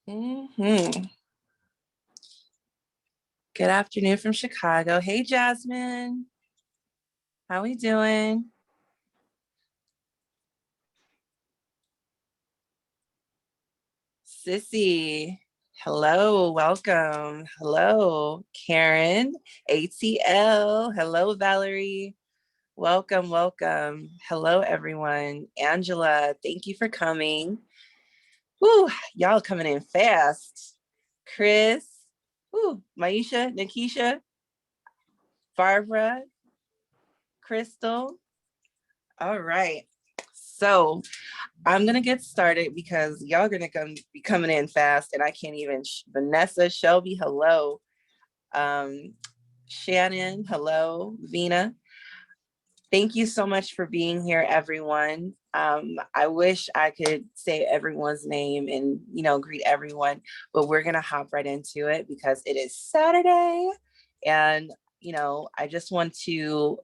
Good afternoon from Chicago. Hey, Jasmine. How we doing? Sissy. Hello, welcome. Hello, Karen. ATL. Hello, Valerie. Welcome, welcome. Hello, everyone. Angela, thank you for coming. Whew, y'all coming in fast. Chris. Whew, Maisha, Nikisha, Barbara, Crystal. All right. So I'm gonna get started because y'all are gonna be coming in fast, and I can't even. Vanessa, Shelby, hello. Shannon, hello. Vina, thank you so much for being here, everyone. I wish I could say everyone's name and greet everyone, but we're gonna hop right into it because it is Saturday, and I just want to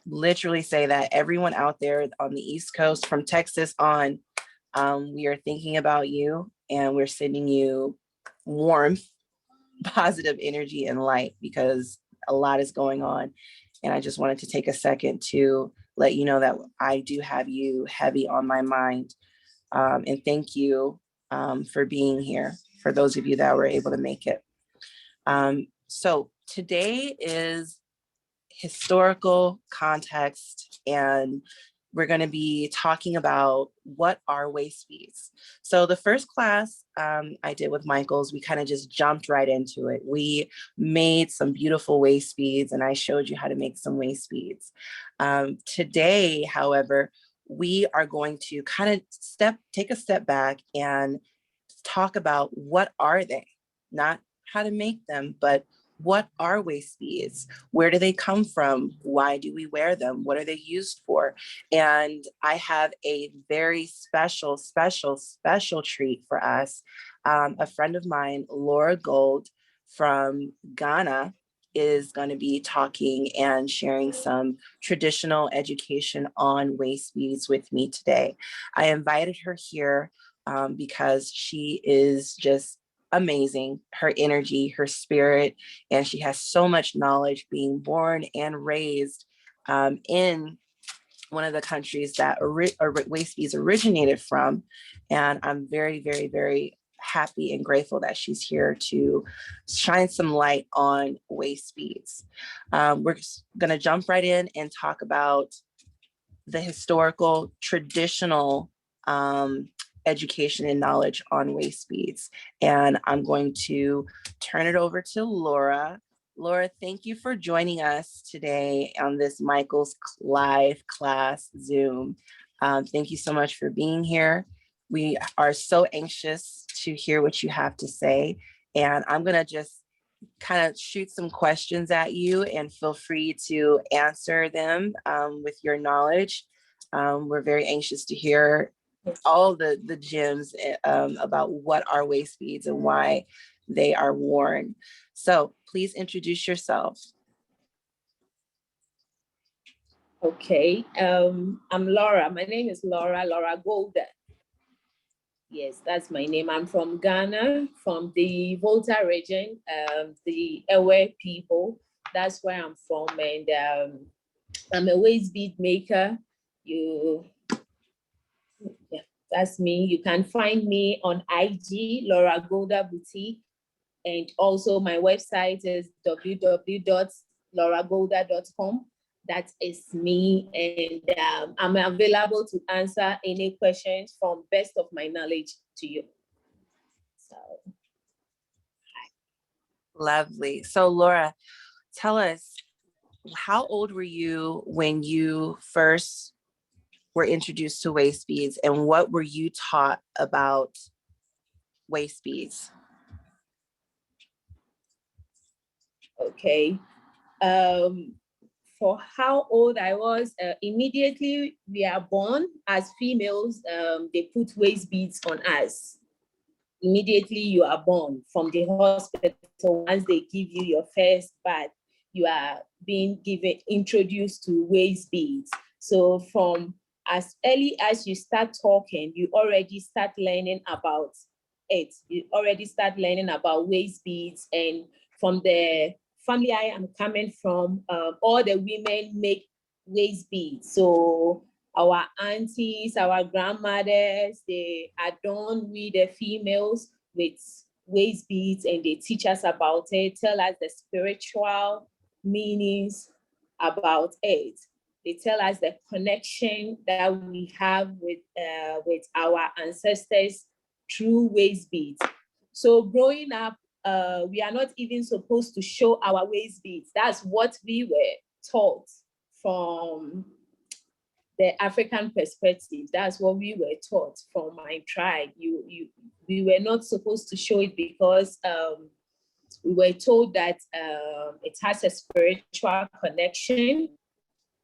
literally say that everyone out there on the East Coast, from Texas on, we are thinking about you and we're sending you warmth, positive energy, and light because a lot is going on. And I just wanted to take a second to let you know that I do have you heavy on my mind. And thank you for being here, for those of you that were able to make it. So today is historical context, and we're going to be talking about what are Waistbeads. So the first class I did with Michael's, we kind of just jumped right into it. We made some beautiful Waistbeads, and I showed you how to make some Waistbeads. Today, however, we are going to kind of take a step back and talk about what are they, not how to make them, but what are Waistbeads? Where do they come from? Why do we wear them? What are they used for? And I have a very special treat for us. A friend of mine, Laura Golda from Ghana, is going to be talking and sharing some traditional education on Waistbeads with me today. I invited her here because she is just amazing, her energy, her spirit, and she has so much knowledge, being born and raised in one of the countries that Waistbeads originated from. And I'm very, very, very happy and grateful that she's here to shine some light on Waistbeads. We're going to jump right in and talk about the historical, traditional education and knowledge on Waistbeads. And I'm going to turn it over to Laura. Laura, thank you for joining us today on this Michael's live class Zoom. Thank you so much for being here. We are so anxious to hear what you have to say. And I'm going to just kind of shoot some questions at you and feel free to answer them with your knowledge. We're very anxious to hear all the gems about what are Waistbeads and why they are worn. So please introduce yourself. Okay, I'm Laura. My name is Laura Golda. Yes, that's my name. I'm from Ghana, from the Volta region, the Ewe people. That's where I'm from, and I'm a Waistbead maker. That's me. You can find me on IG, Laura Golda Boutique, and also my website is www.lauragolda.com. That is me, and I'm available to answer any questions from best of my knowledge to you. So, lovely. So Laura, tell us, how old were you when you first were introduced to Waistbeads, and what were you taught about Waistbeads? Okay. For how old I was, immediately we are born as females, they put Waistbeads on us. Immediately you are born from the hospital. Once they give you your first bath, you are being introduced to Waistbeads. So from as early as you start talking, you already start learning about 8. You already start learning about waist beads, and from the family I am coming from, all the women make waist beads. So our aunties, our grandmothers, they adorn with the females with waist beads, and they teach us about it, tell us the spiritual meanings about it. They tell us the connection that we have with our ancestors through waist beads. So growing up, we are not even supposed to show our waist beads. That's what we were taught from the African perspective. That's what we were taught from my tribe. We were not supposed to show it because we were told that it has a spiritual connection,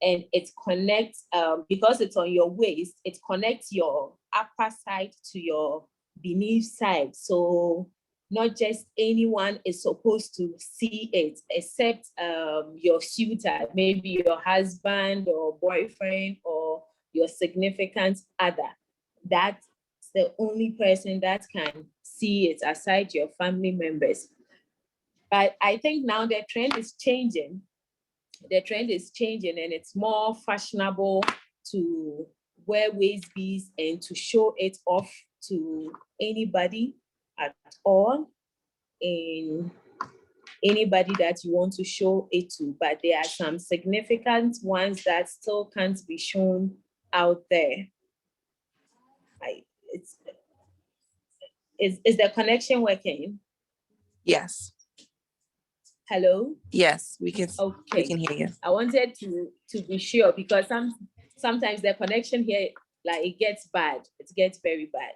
and it connects, because it's on your waist, it connects your upper side to your beneath side. So not just anyone is supposed to see it, except your suitor, maybe your husband or boyfriend or your significant other. That's the only person that can see it aside your family members. But I think now the trend is changing. The trend is changing, and it's more fashionable to wear waist beads and to show it off to anybody at all, and anybody that you want to show it to. But there are some significant ones that still can't be shown out there. Is the connection working? Yes. Hello? Yes, we can hear you. I wanted to be sure, because sometimes the connection here, like, it gets bad. It gets very bad.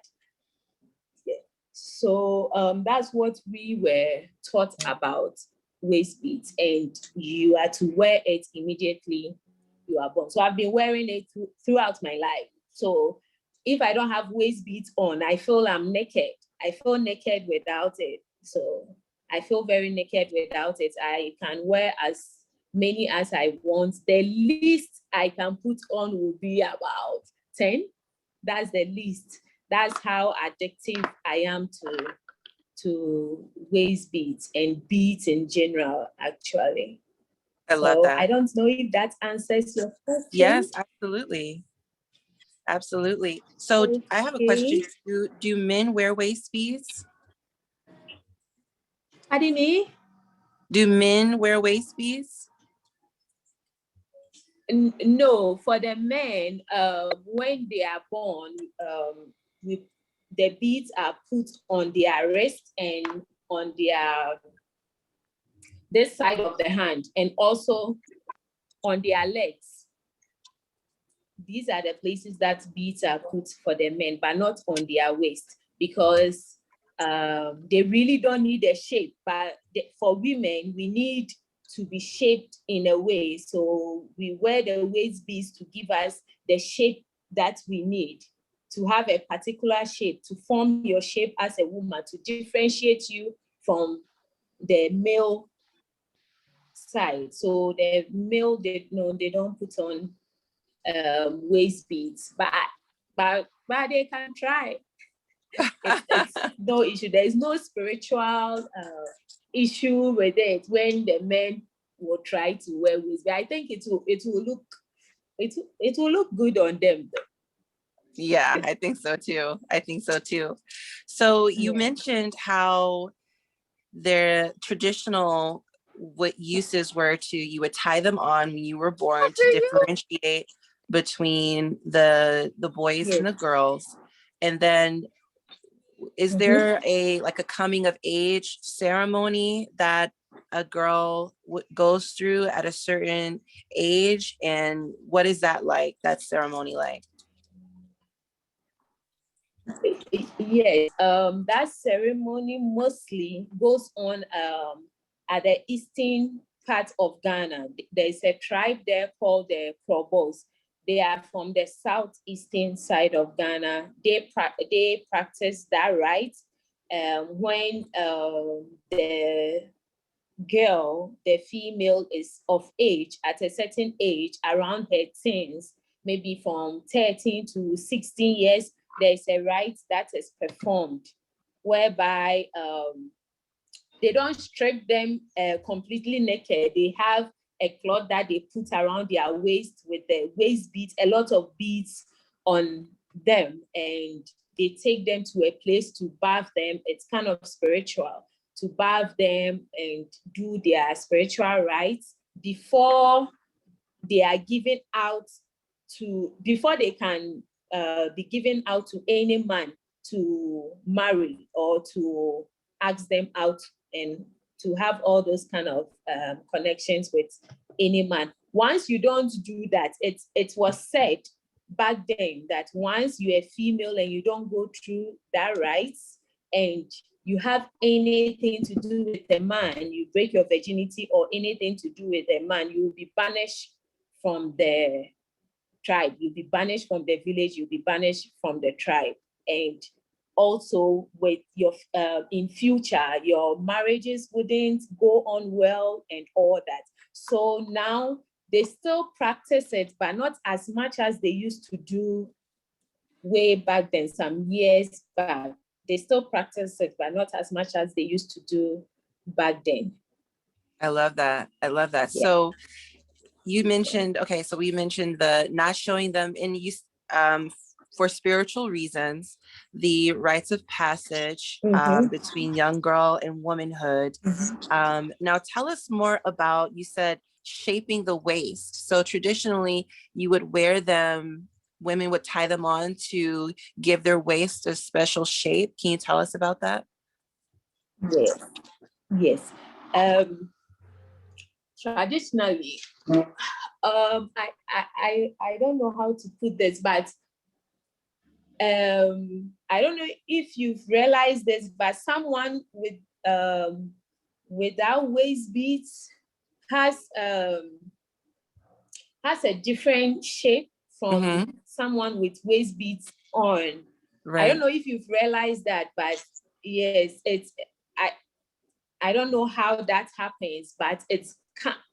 Yeah. So that's what we were taught about waist beads, and you are to wear it immediately you are born. So I've been wearing it throughout my life. So if I don't have waist beads on, I feel I'm naked. I feel naked without it. So I feel very naked without it. I can wear as many as I want. The least I can put on will be about 10. That's the least. That's how addictive I am to waist beads and beads in general, actually. I love that. I don't know if that answers your question. Yes, absolutely. Absolutely. So okay. I have a question. Do men wear waist beads? Pardon me? Do men wear waist beads? No, for the men, when they are born, the beads are put on their wrist and on this side of the hand, and also on their legs. These are the places that beads are put for the men, but not on their waist, because they really don't need a shape. But for women, we need to be shaped in a way. So we wear the waist beads to give us the shape that we need, to have a particular shape, to form your shape as a woman, to differentiate you from the male side. So the male, they don't put on waist beads, but they can try. It's no issue. There is no spiritual issue with it when the men will try to wear waist beads. I think it will look good on them, though. Yeah, I think so too. So you mentioned how their traditional uses were you would tie them on when you were born to differentiate between the boys and the girls. And then is there a coming of age ceremony that a girl goes through at a certain age? And what is that ceremony like? Yes, that ceremony mostly goes on at the eastern part of Ghana. There's a tribe there called the Krobos. They are from the southeastern side of Ghana. They practice that rite when the girl, the female, is of age, at a certain age, around her teens, maybe from 13 to 16 years. There's a rite that is performed whereby they don't strip them completely naked. They have a cloth that they put around their waist with the waist beads, a lot of beads on them, and they take them to a place to bath them. It's kind of spiritual, to bath them and do their spiritual rites before they are given out to, before they can be given out to any man to marry or to ask them out and to have all those kind of connections with any man. Once you don't do that, it was said back then that once you're a female and you don't go through that rites and you have anything to do with a man, you break your virginity or anything to do with a man, you will be banished from the tribe, you'll be banished from the village, you'll be banished from the tribe. And also with your in future, your marriages wouldn't go on well and all that. So now they still practice it, but not as much as they used to do way back then, some years back. They still practice it, but not as much as they used to do back then. I love that. I love that. Yeah. So you mentioned, okay, so we mentioned the not showing them in use for spiritual reasons, the rites of passage between young girl and womanhood. Now tell us more about, you said shaping the waist. So traditionally you would wear them, women would tie them on to give their waist a special shape. Can you tell us about that? Yes, yes. Traditionally, I don't know how to put this, but I don't know if you've realized this, but someone with without waist beads has a different shape from someone with waist beads on. Right. I don't know if you've realized that, but yes, it's I don't know how that happens, but it's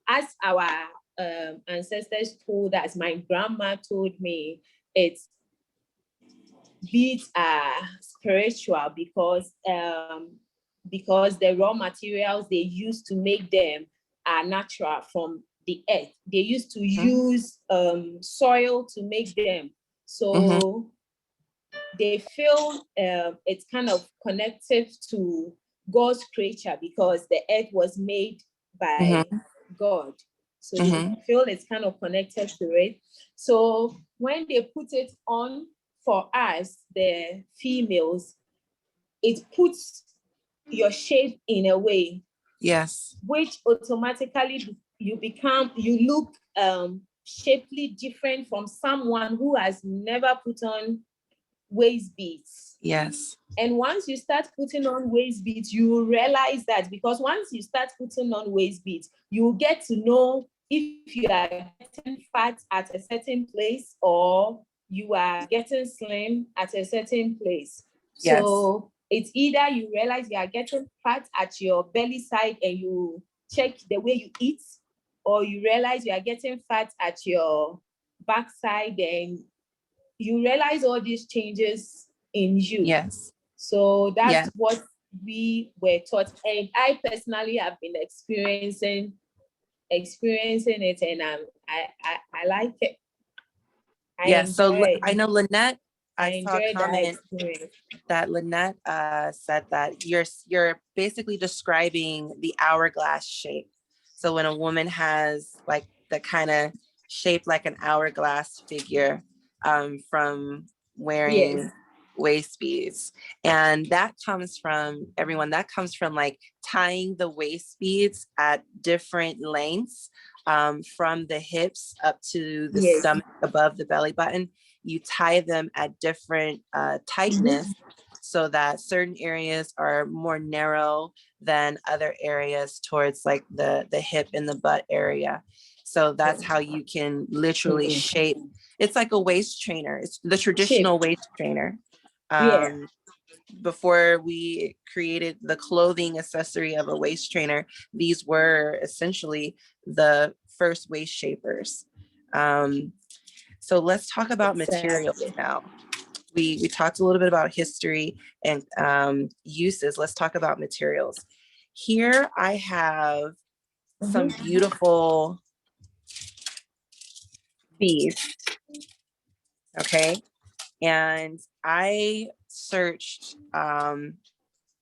as our ancestors told us, my grandma told me, it's beads are spiritual because the raw materials they use to make them are natural from the earth. They used to use soil to make them. So they feel it's kind of connected to God's creature because the earth was made by God. So they feel it's kind of connected to it. So when they put it on for us, the females, it puts your shape in a way. Yes. Which automatically you look shapely different from someone who has never put on waist beads. Yes. And once you start putting on waist beads, you will realize that, because once you start putting on waist beads, you will get to know if you are getting fat at a certain place or you are getting slim at a certain place. Yes. So it's either you realize you are getting fat at your belly side and you check the way you eat, or you realize you are getting fat at your backside and you realize all these changes in you. Yes. So that's what we were taught. And I personally have been experiencing it, and I like it. I know Lynette, I saw a comment that Lynette said that you're basically describing the hourglass shape. So when a woman has like the kind of shape like an hourglass figure from wearing waist beads. And that comes from like tying the waist beads at different lengths from the hips up to the stomach above the belly button. You tie them at different tightness so that certain areas are more narrow than other areas towards like the hip and the butt area. So that's how you can literally shape. It's like a waist trainer. It's the traditional waist trainer. Before we created the clothing accessory of a waist trainer, these were essentially the first waist shapers. So let's talk about materials now. we talked a little bit about history and uses. Let's talk about materials. Here I have some beautiful beads, okay? And I searched a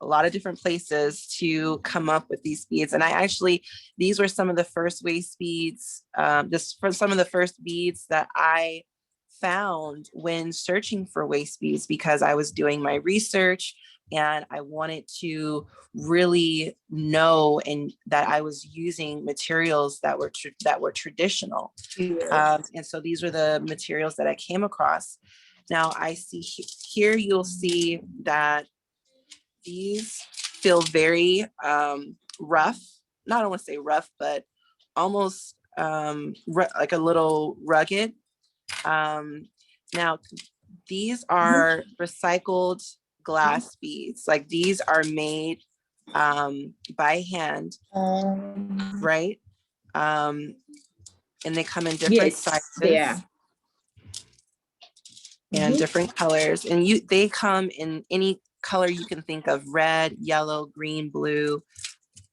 lot of different places to come up with these beads. And these were some of the first waist beads, just for some of the first beads that I found when searching for waist beads, because I was doing my research and I wanted to really know and that I was using materials that were traditional. And so these were the materials that I came across. Now I see here, you'll see that these feel very rough. Not, I don't want to say rough, but almost like a little rugged. Now, these are recycled glass beads. Like these are made by hand, right? And they come in different sizes and different colors. And they come in any color you can think of: red, yellow, green, blue.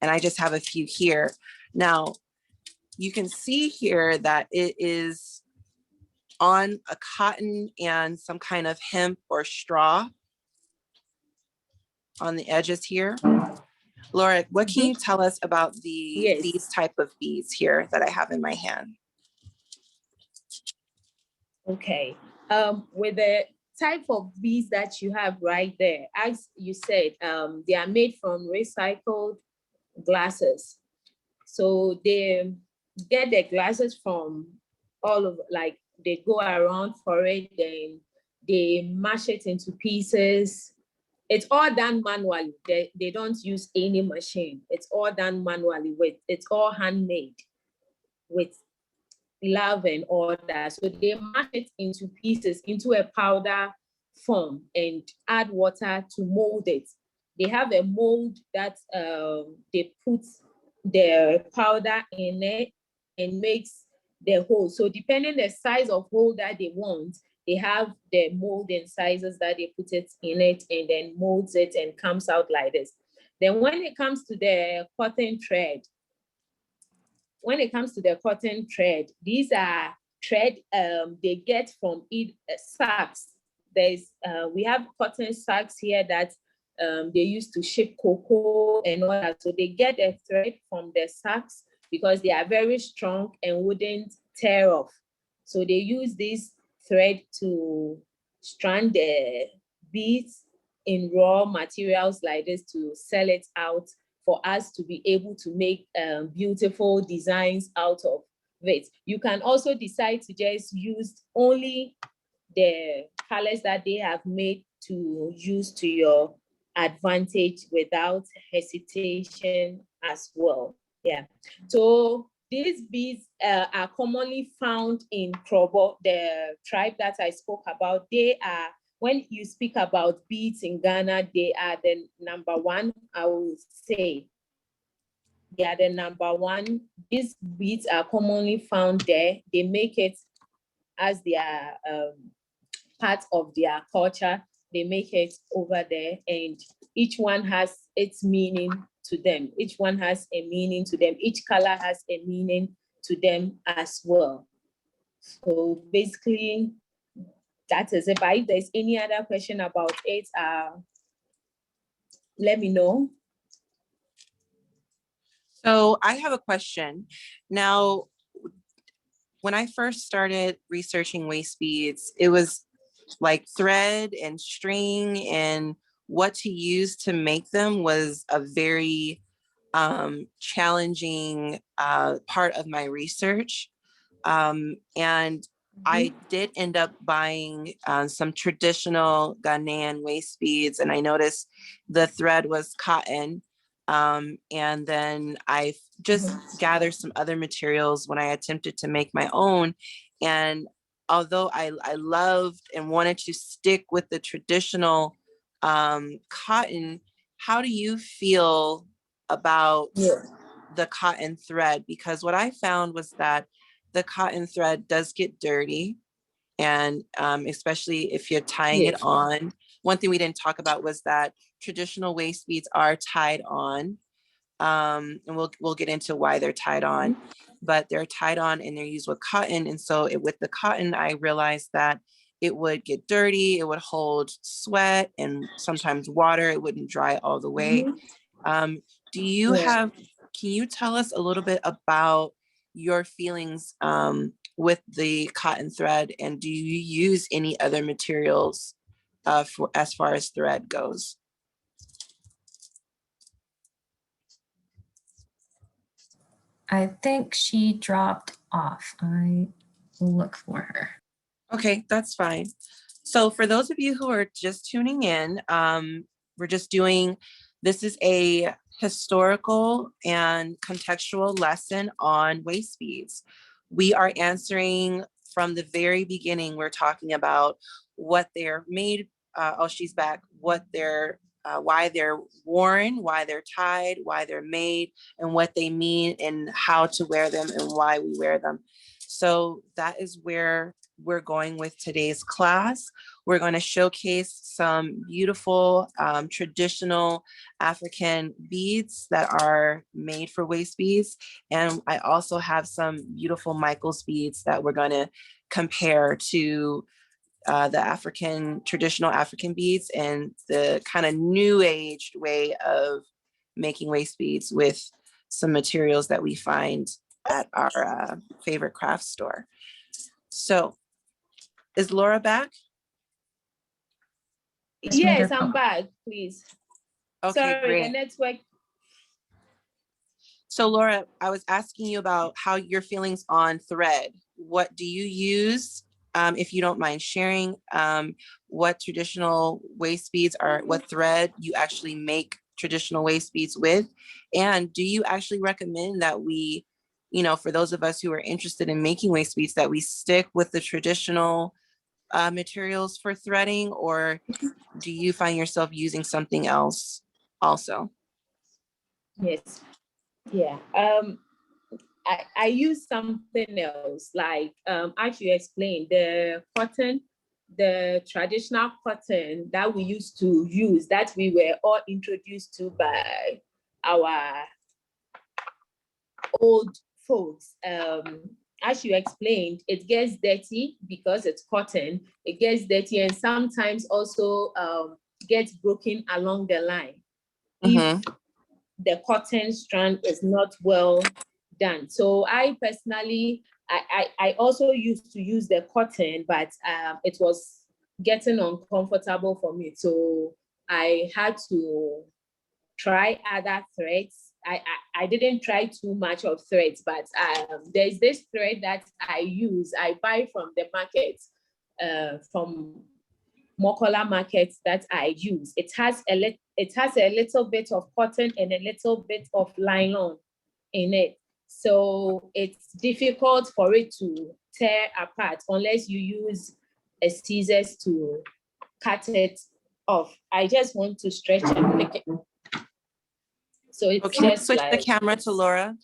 And I just have a few here. Now, you can see here that it is on a cotton and some kind of hemp or straw on the edges here. Laura, what can you tell us about these type of beads here that I have in my hand? Okay, with the type of beads that you have right there, as you said, they are made from recycled glasses. So they get the glasses from all of, like, they go around for it, then they mash it into pieces. It's all done manually. They don't use any machine. It's all done manually. It's all handmade with love and all that. So they mash it into pieces, into a powder form, and add water to mold it. They have a mold that they put the powder in it and makes the hole. So depending the size of hole that they want, they have the mold and sizes that they put it in it, and then molds it and comes out like this. Then when it comes to the cotton thread, these are thread they get from sacks. We have cotton sacks here that they use to ship cocoa and all that. So they get a thread from the sacks because they are very strong and wouldn't tear off. So they use this thread to strand the beads in raw materials like this to sell it out for us to be able to make beautiful designs out of it. You can also decide to just use only the colors that they have made to use to your advantage without hesitation as well. Yeah. So these beads are commonly found in Krobo, the tribe that I spoke about. They are, when you speak about beads in Ghana, they are the number one, I would say. They are the number one. These beads are commonly found there. They make it as their part of their culture. They make it over there, and each one has its meaning to them. Each one has a meaning to them. Each color has a meaning to them as well. So basically, that is it. But if there's any other question about it, let me know. So I have a question. Now, when I first started researching waist beads, it was like thread and string, and what to use to make them was a very challenging part of my research. And I did end up buying some traditional Ghanaian waist beads, and I noticed the thread was cotton. And then I just gathered some other materials when I attempted to make my own. And although I loved and wanted to stick with the traditional cotton, how do you feel about the cotton thread? Because what I found was that the cotton thread does get dirty, And especially if you're tying it Yes. on. One thing we didn't talk about was that traditional waist beads are tied on. And we'll get into why they're tied on, but they're tied on and they're used with cotton. And so with the cotton, I realized that it would get dirty, it would hold sweat and sometimes water, it wouldn't dry all the way. Do you Yeah. can you tell us a little bit about your feelings with the cotton thread, and do you use any other materials for as far as thread goes? I think she dropped off. I will look for her. Okay, that's fine. So for those of you who are just tuning in, we're just doing, this is a historical and contextual lesson on waist beads. We are answering from the very beginning. We're talking about what they're made, oh, she's back, what they're, why they're worn, why they're tied, why they're made, and what they mean and how to wear them and why we wear them. So that is where we're going with today's class. We're going to showcase some beautiful traditional African beads that are made for waist beads. And I also have some beautiful Michael's beads that we're going to compare to the traditional African beads and the kind of new age way of making waist beads with some materials that we find at our favorite craft store. So is Laura back? Yes, I'm back, please. Okay, sorry, great. the network. So Laura, I was asking you about how your feelings on thread. What do you use? If you don't mind sharing, what traditional waist beads are, what thread you actually make traditional waist beads with? And do you actually recommend that we, for those of us who are interested in making waist beads, that we stick with the traditional materials for threading, or do you find yourself using something else also? Yes. Yeah. I use something else, like as you explained, the cotton, the traditional cotton that we used to use, that we were all introduced to by our old folks. As you explained, it gets dirty because it's cotton. It gets dirty and sometimes also gets broken along the line. If the cotton strand is not well done. So I personally, I also used to use the cotton, but it was getting uncomfortable for me. So I had to try other threads. I didn't try too much of threads, but there's this thread that I buy from the market, from Mokola markets that I use. It has a little bit of cotton and a little bit of nylon in it. So it's difficult for it to tear apart unless you use a scissors to cut it off. I just want to stretch and make it. So it's okay, just switch like the camera to Laura.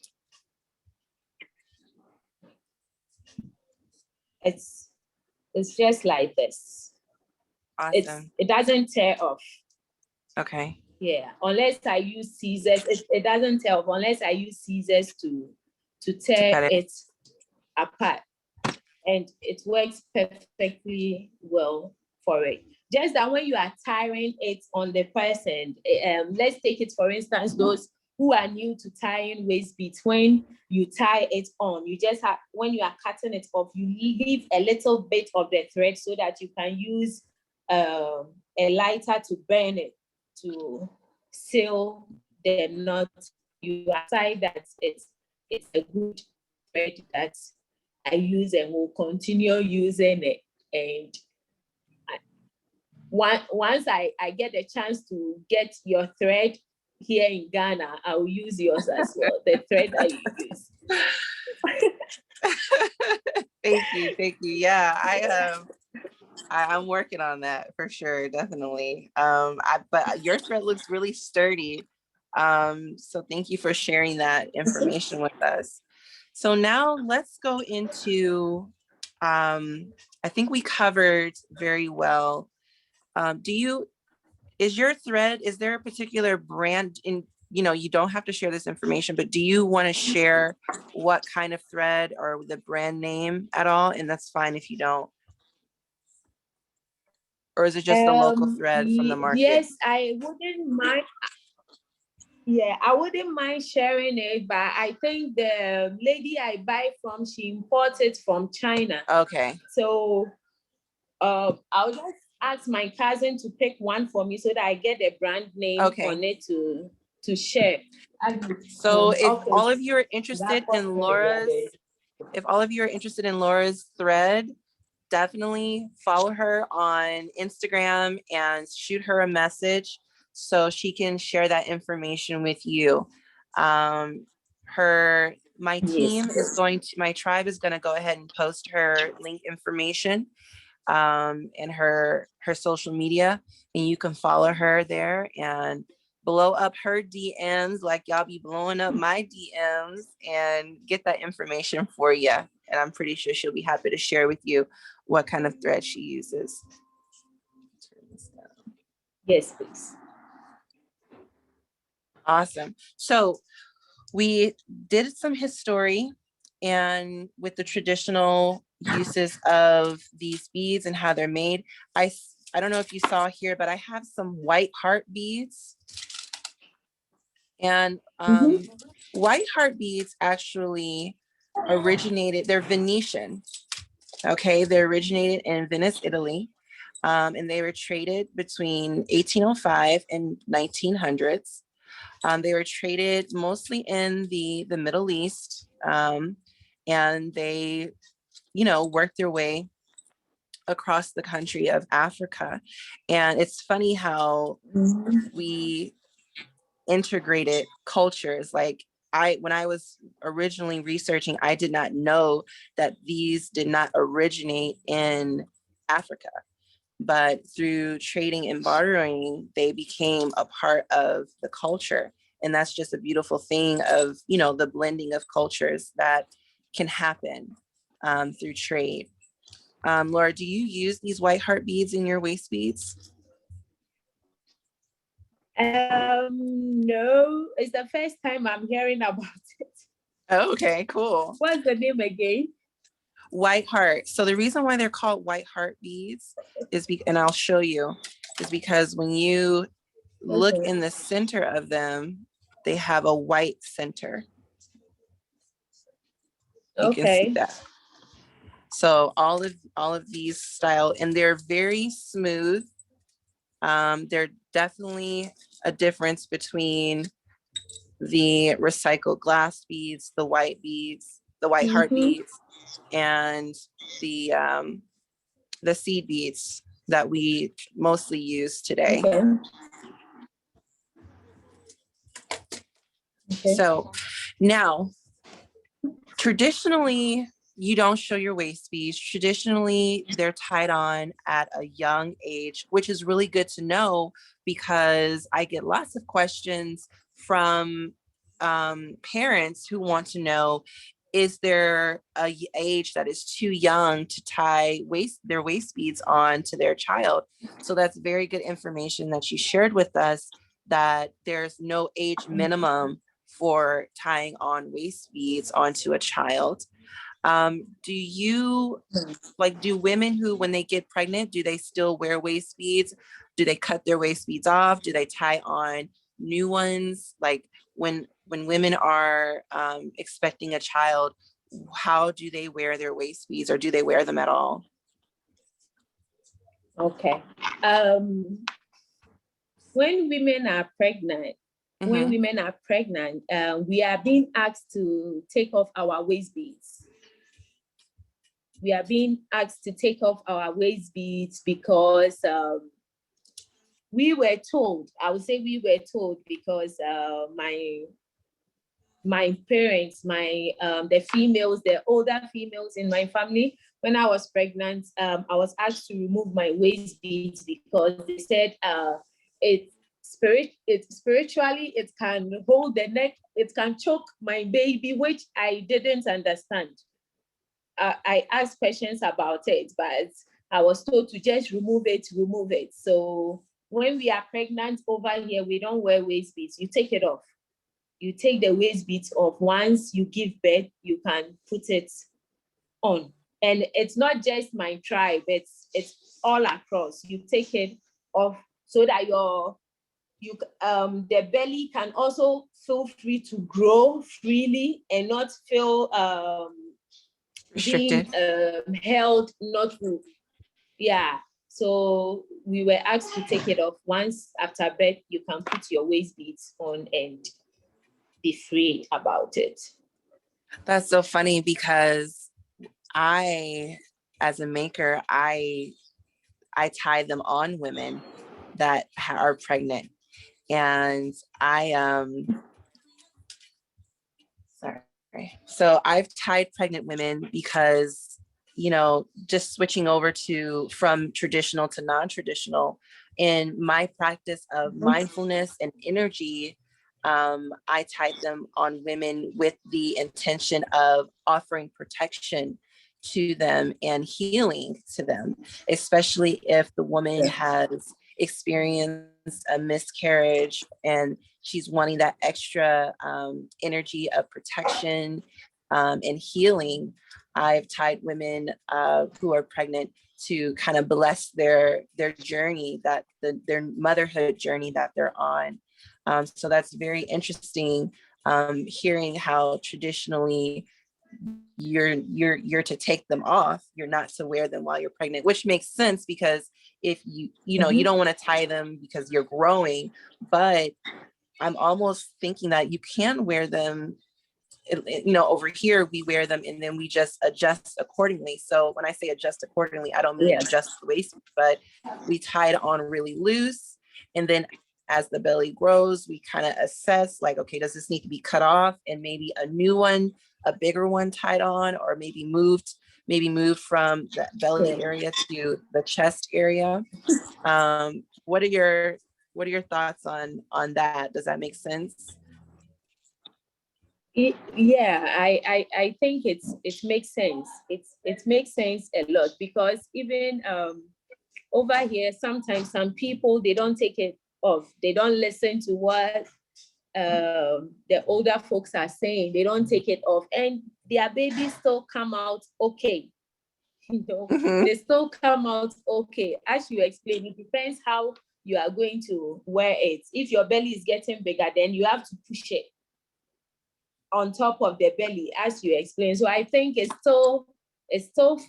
it's just like this. Awesome. It doesn't tear off. Okay. Yeah, unless I use scissors, it doesn't tear off unless I use scissors to tear it apart. And it works perfectly well for it. Just that when you are tying it on the person, let's take it for instance, those who are new to tying waist beads, when you tie it on, you just have, when you are cutting it off, you leave a little bit of the thread so that you can use a lighter to burn it, to seal the knot. You decide that it's a good thread that I use and will continue using it. And once I get a chance to get your thread here in Ghana, I will use yours as well, the thread that you use. Thank you. Yeah, I'm working on that for sure, definitely. But your thread looks really sturdy. So thank you for sharing that information with us. So now let's go into I think we covered very well. Is your thread, is there a particular brand in, you don't have to share this information, but do you want to share what kind of thread or the brand name at all? And that's fine if you don't. Or is it just the local thread from the market? Yes, I wouldn't mind. Yeah, I wouldn't mind sharing it, but I think the lady I buy from, she imports it from China. Okay. So I'll just ask my cousin to pick one for me so that I get the brand name on it to share. So if Okay. all of you are interested in Laura's thread, definitely follow her on Instagram and shoot her a message so she can share that information with you. My tribe is going to go ahead and post her link information and her social media, and you can follow her there and blow up her DMs like y'all be blowing up my DMs and get that information for you. And I'm pretty sure she'll be happy to share with you what kind of thread she uses. Yes, please. Awesome. So we did some history and with the traditional uses of these beads and how they're made. I don't know if you saw here, but I have some white heart beads. And white heart beads actually they're Venetian. Okay, they originated in Venice, Italy. And they were traded between 1805 and 1900s. They were traded mostly in the Middle East, and they, worked their way across the country of Africa. And it's funny how we integrated cultures. Like when I was originally researching, I did not know that these did not originate in Africa. But through trading and bartering, they became a part of the culture. And that's just a beautiful thing of, the blending of cultures that can happen through trade. Laura, do you use these white heart beads in your waist beads? No, it's the first time I'm hearing about it. Oh, okay, cool. What's the name again? White heart. So the reason why they're called white heart beads is and I'll show you, is because when you look in the center of them, they have a white center. You can see that. So all of these style, and they're very smooth. They're definitely a difference between the recycled glass beads, the white beads, the white heart beads, and the seed beads that we mostly use today. So now, traditionally, you don't show your waist beads. Traditionally, they're tied on at a young age, which is really good to know because I get lots of questions from parents who want to know, is there a age that is too young to tie their waist beads on to their child? So that's very good information that you shared with us, that there's no age minimum for tying on waist beads onto a child. Do women who, when they get pregnant, do they still wear waist beads? Do they cut their waist beads off? Do they tie on new ones? Like when women are expecting a child, how do they wear their waist beads, or do they wear them at all? Okay. When women are pregnant, we are being asked to take off our waist beads. We are being asked to take off our waist beads because we were told, I would say we were told, because my parents, the older females in my family, when I was pregnant, I was asked to remove my waist beads because they said spiritually, it can hold the neck, it can choke my baby, which I didn't understand. I asked questions about it, but I was told to just remove it. So when we are pregnant over here, we don't wear waist beads. You take it off. You take the waist beads off. Once you give birth, you can put it on. And it's not just my tribe, it's all across. You take it off so that the belly can also feel free to grow freely and not feel Restricted. being held, not to, yeah. So we were asked to take it off. Once after birth, you can put your waist beads on and be free about it. That's so funny because I, as a maker, I tie them on women that are pregnant. And sorry. So I've tied pregnant women because, you know, just switching over from traditional to non-traditional in my practice of mindfulness and energy, I tied them on women with the intention of offering protection to them and healing to them, especially if the woman has experienced a miscarriage and she's wanting that extra energy of protection and healing. I've tied women who are pregnant to kind of bless their journey, their motherhood journey that they're on. So that's very interesting, hearing how traditionally you're to take them off. You're not to wear them while you're pregnant, which makes sense because if you know, you don't want to tie them because you're growing, but I'm almost thinking that you can wear them, you know, over here we wear them and then we just adjust accordingly. So when I say adjust accordingly, I don't mean adjust the waist, but we tie it on really loose. And then as the belly grows, we kind of assess like, okay, does this need to be cut off and maybe a new one, a bigger one tied on, or maybe moved from the belly area to the chest area. What are your thoughts on that? Does that make sense? Yeah, I think it makes sense. It makes sense a lot because even over here, sometimes some people, they don't take it off. They don't listen to what the older folks are saying. They don't take it off, and their babies still come out okay. You know, they still come out okay. As you explained, it depends how you are going to wear it. If your belly is getting bigger, then you have to push it on top of the belly, as you explained. So I think it's still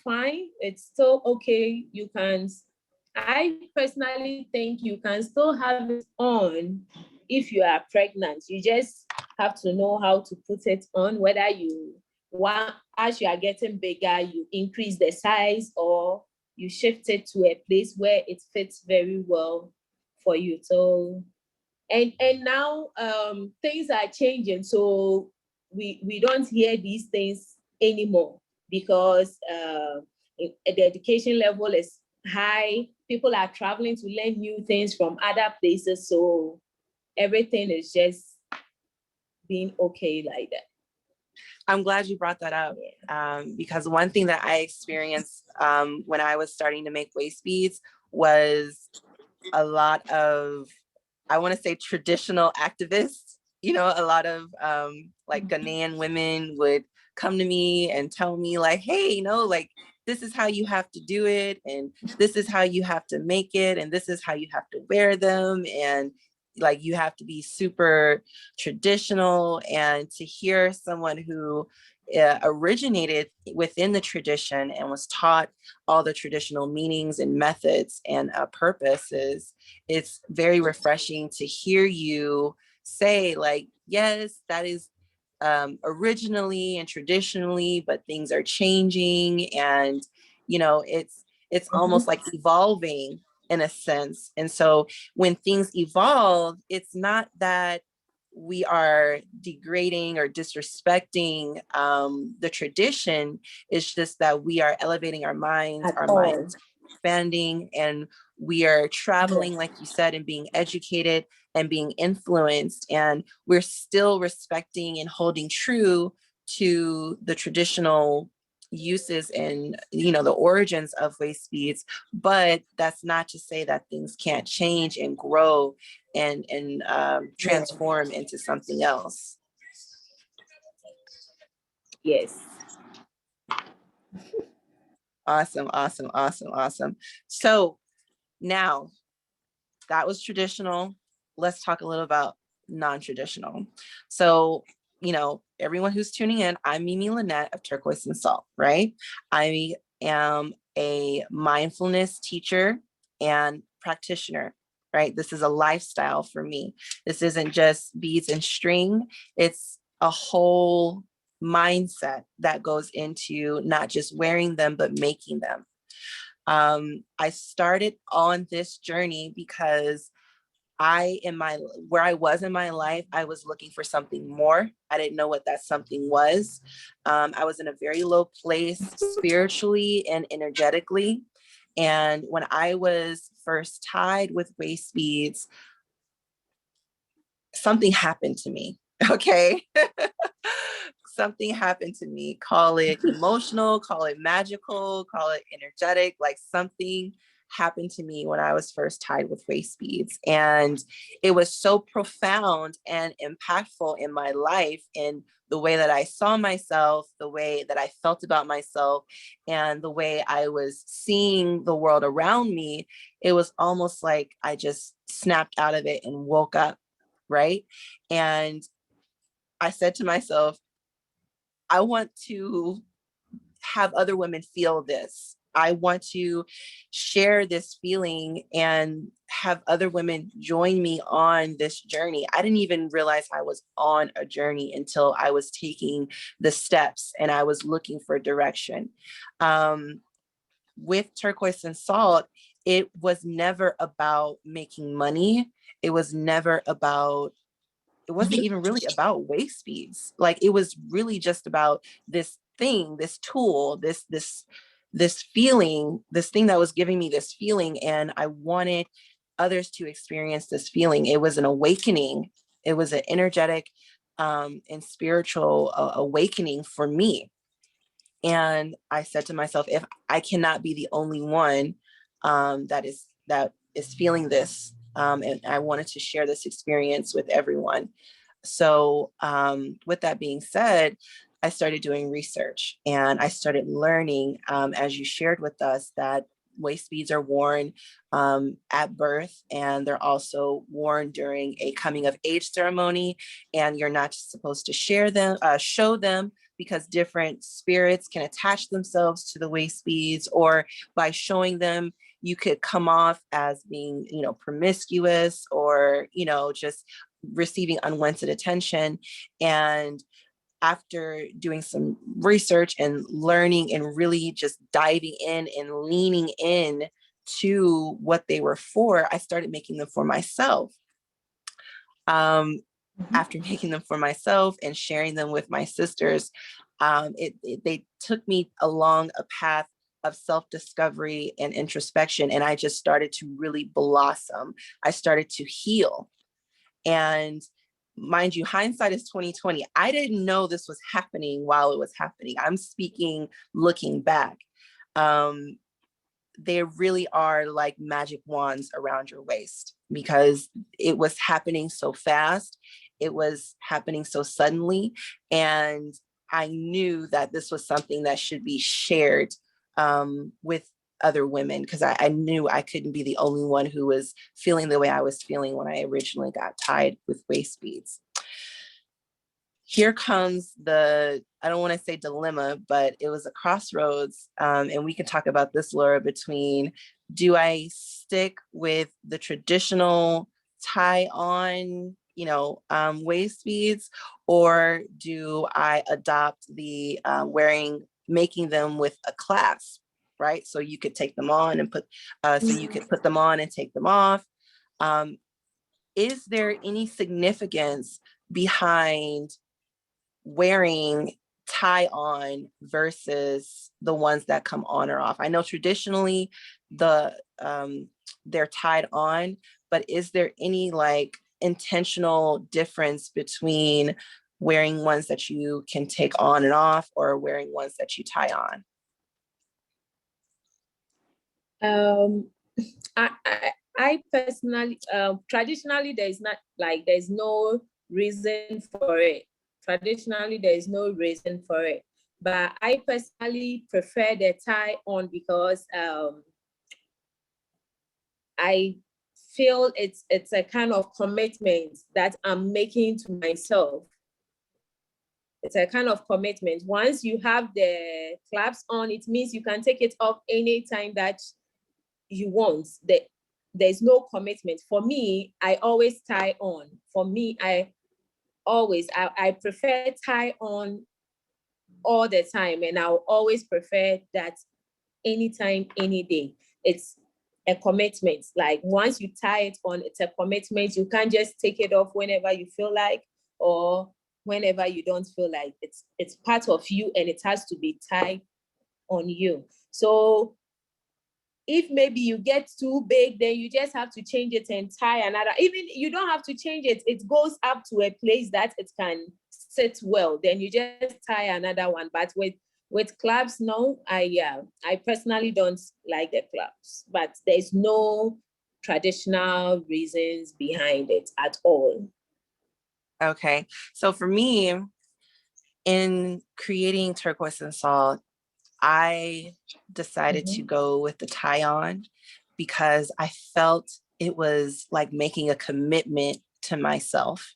fine. It's still okay. I personally think you can still have it on if you are pregnant. You just have to know how to put it on, whether you want, as you are getting bigger, you increase the size or you shift it to a place where it fits very well for you. So, and now things are changing. So we don't hear these things anymore because the education level is high. People are traveling to learn new things from other places. So everything is just being okay like that. I'm glad you brought that up, because one thing that I experienced when I was starting to make waist beads was a lot of, I want to say, traditional activists. You know, a lot of like Ghanaian women would come to me and tell me like, hey, you know, like this is how you have to do it, and this is how you have to make it, and this is how you have to wear them, and like you have to be super traditional. And to hear someone who originated within the tradition and was taught all the traditional meanings and methods and purposes, it's very refreshing to hear you say like, yes, that is originally and traditionally, but things are changing, and you know, it's almost like evolving in a sense. And so when things evolve, it's not that we are degrading or disrespecting the tradition. It's just that we are elevating our minds expanding, and we are traveling, like you said, and being educated and being influenced, and we're still respecting and holding true to the traditional uses and, you know, the origins of waist beads, but that's not to say that things can't change and grow and transform into something else. Yes. Awesome, awesome, awesome, awesome. So now that was traditional. Let's talk a little about non-traditional. So, you know, everyone who's tuning in, I'm Mimi Lynette of Turquoise and Salt, right? I am a mindfulness teacher and practitioner, right? This is a lifestyle for me. This isn't just beads and string. It's a whole mindset that goes into not just wearing them, but making them. I started on this journey because where I was in my life, I was looking for something more. I didn't know what that something was. I was in a very low place spiritually and energetically. And when I was first tied with waist beads, something happened to me. Okay. Something happened to me. Call it emotional, call it magical, call it energetic, like something happened to me when I was first tied with waist beads. And it was so profound and impactful in my life, in the way that I saw myself, the way that I felt about myself, and the way I was seeing the world around me. It was almost like I just snapped out of it and woke up, right? And I said to myself, I want to have other women feel this. I want to share this feeling and have other women join me on this journey. I didn't even realize I was on a journey until I was taking the steps and I was looking for direction. With Turquoise and Salt, it was never about making money. It was never about it wasn't even really about waist beads. Like, it was really just about this thing, this tool, this feeling, this thing that was giving me this feeling. And I wanted others to experience this feeling. It was an awakening. It was an energetic and spiritual awakening for me. And I said to myself, if I cannot be the only one that is feeling this, and I wanted to share this experience with everyone. So with that being said, I started doing research and I started learning, as you shared with us, that waist beads are worn at birth, and they're also worn during a coming of age ceremony. And you're not supposed to show them, because different spirits can attach themselves to the waist beads, or by showing them, you could come off as being, you know, promiscuous, or, you know, just receiving unwanted attention. And after doing some research and learning and really just diving in and leaning in to what they were for, I started making them for myself. After making them for myself and sharing them with my sisters, they took me along a path of self-discovery and introspection. And I just started to really blossom. I started to heal. And mind you, hindsight is 2020. I didn't know this was happening while it was happening. I'm speaking looking back. They really are like magic wands around your waist, because it was happening so fast. It was happening so suddenly. And I knew that this was something that should be shared with other women, because I knew I couldn't be the only one who was feeling the way I was feeling when I originally got tied with waist beads. Here comes I don't want to say dilemma, but it was a crossroads. And we can talk about this, Laura, between, do I stick with the traditional tie on, you know, waist beads, or do I adopt the making them with a clasp, right? So you could take them on and so you could put them on and take them off. Is there any significance behind wearing tie on versus the ones that come on or off? I know traditionally they're tied on, but is there any like intentional difference between wearing ones that you can take on and off, or wearing ones that you tie on? I personally, traditionally, there's no reason for it. Traditionally, there is no reason for it. But I personally prefer the tie on because I feel it's a kind of commitment that I'm making to myself. It's a kind of commitment. Once you have the clasp on, it means you can take it off anytime that you want. There's no commitment. For me, I always tie on. For me, I prefer tie on all the time, and I'll always prefer that anytime, any day. It's a commitment. Like once you tie it on, it's a commitment. You can't just take it off whenever you feel like, or whenever you don't feel like. It's part of you, and it has to be tied on you. So if maybe you get too big, then you just have to change it and tie another. Even you don't have to change it. It goes up to a place that it can sit well. Then you just tie another one. But with clasps, no, I personally don't like the clasps, but there's no traditional reasons behind it at all. Okay, so for me, in creating Turquoise and Salt, I decided to go with the tie-on because I felt it was like making a commitment to myself.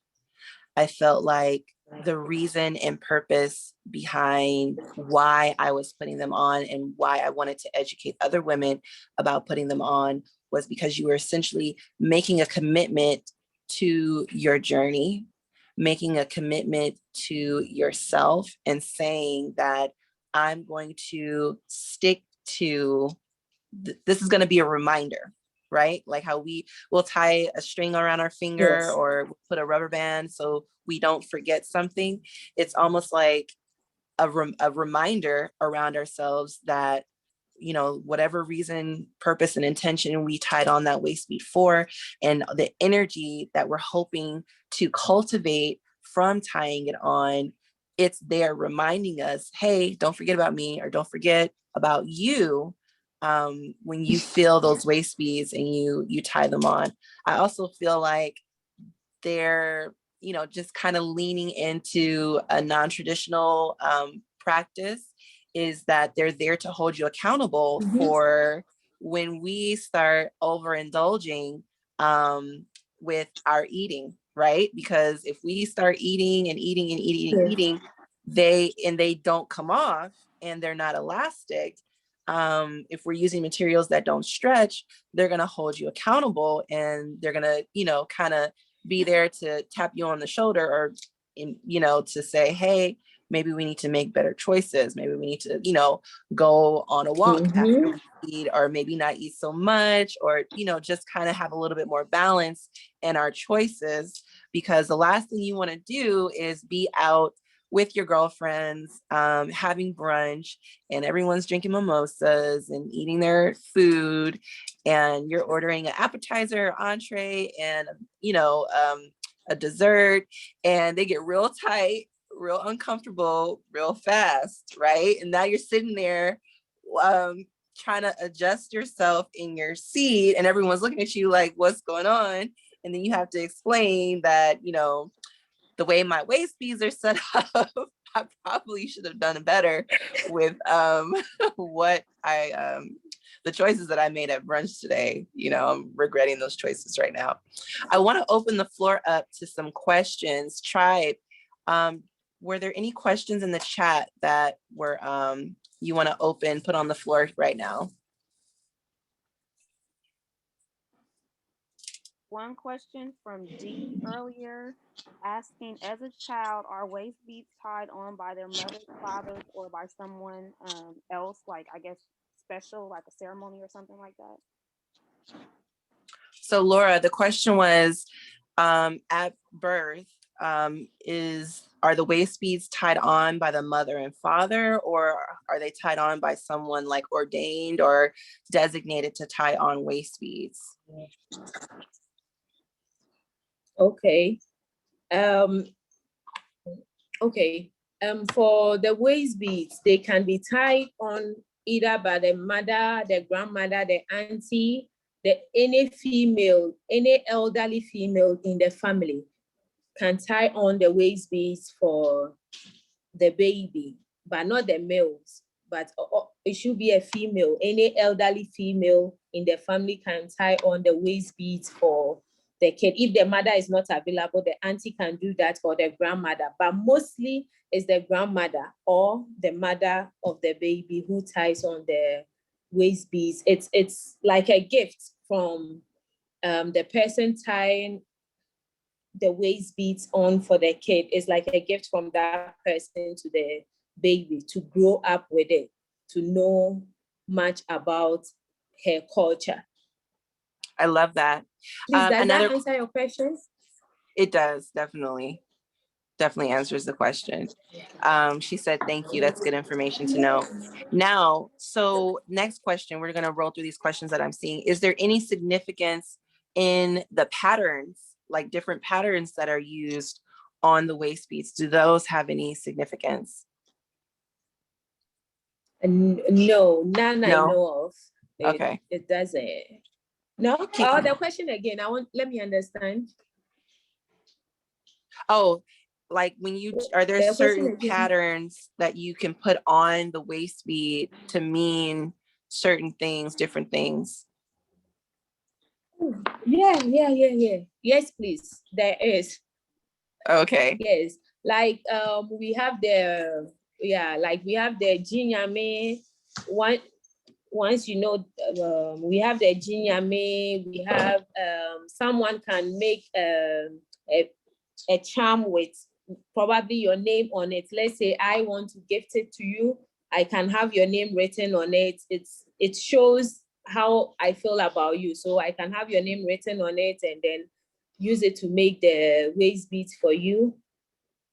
I felt like the reason and purpose behind why I was putting them on and why I wanted to educate other women about putting them on was because you were essentially making a commitment to your journey, making a commitment to yourself, and saying that I'm going to stick to, this is going to be a reminder, right? Like how we will tie a string around our finger, Yes. or put a rubber band so we don't forget something. It's almost like a reminder around ourselves that, you know, whatever reason, purpose, and intention we tied on that waist bead for, and the energy that we're hoping to cultivate from tying it on, it's there reminding us, hey, don't forget about me, or don't forget about you, when you feel those waist beads and you tie them on. I also feel like they're, you know, just kind of leaning into a non-traditional practice, is that they're there to hold you accountable for when we start overindulging with our eating, right? Because if we start eating and eating and eating and eating, they don't come off, and they're not elastic. If we're using materials that don't stretch, they're going to hold you accountable, and they're going to, you know, kind of be there to tap you on the shoulder, or you know, to say, hey, maybe we need to make better choices. Maybe we need to, you know, go on a walk after we eat, or maybe not eat so much, or, you know, just kind of have a little bit more balance in our choices. Because the last thing you want to do is be out with your girlfriends, having brunch, and everyone's drinking mimosas and eating their food, and you're ordering an appetizer, entree, and, you know, a dessert, and they get real tight, real uncomfortable, real fast, right? And now you're sitting there trying to adjust yourself in your seat, and everyone's looking at you like, what's going on? And then you have to explain that, you know, the way my waist beads are set up, I probably should have done better with what the choices that I made at brunch today. You know, I'm regretting those choices right now. I want to open the floor up to some questions. Tribe, were there any questions in the chat that were you want to put on the floor right now? One question from D earlier, asking, as a child, are waist beads tied on by their mothers, fathers, or by someone else, like, I guess, special, like a ceremony or something like that? So Laura, the question was, at birth, are the waist beads tied on by the mother and father, or are they tied on by someone like ordained or designated to tie on waist beads? Okay. Okay. For the waist beads, they can be tied on either by the mother, the grandmother, the auntie, any female, any elderly female in the family can tie on the waist beads for the baby, but not the males. But it should be a female. Any elderly female in the family can tie on the waist beads for the kid. If the mother is not available, the auntie can do that for the grandmother. But mostly it's the grandmother or the mother of the baby who ties on the waist beads. It's like a gift from the person tying the waist beads on for the kid. Is like a gift from that person to the baby to grow up with it, to know much about her culture. I love that. Please, does that answer your questions? It does, definitely answers the question. She said, thank you. That's good information to know. Now, so next question, we're going to roll through these questions that I'm seeing. Is there any significance in the patterns, like different patterns that are used on the waist beads? Do those have any significance? No, none I No? know of. Okay. It doesn't. No? The question again, let me understand. Oh, like when are there certain patterns that you can put on the waist bead to mean certain things, different things? Yeah. Yes, please. There is. Okay. Yes. Like we have the jinyame. Once you know, we have the jinyame. We have someone can make a charm with probably your name on it. Let's say I want to gift it to you. I can have your name written on it. It shows how I feel about you. So I can have your name written on it and then use it to make the waist beads for you.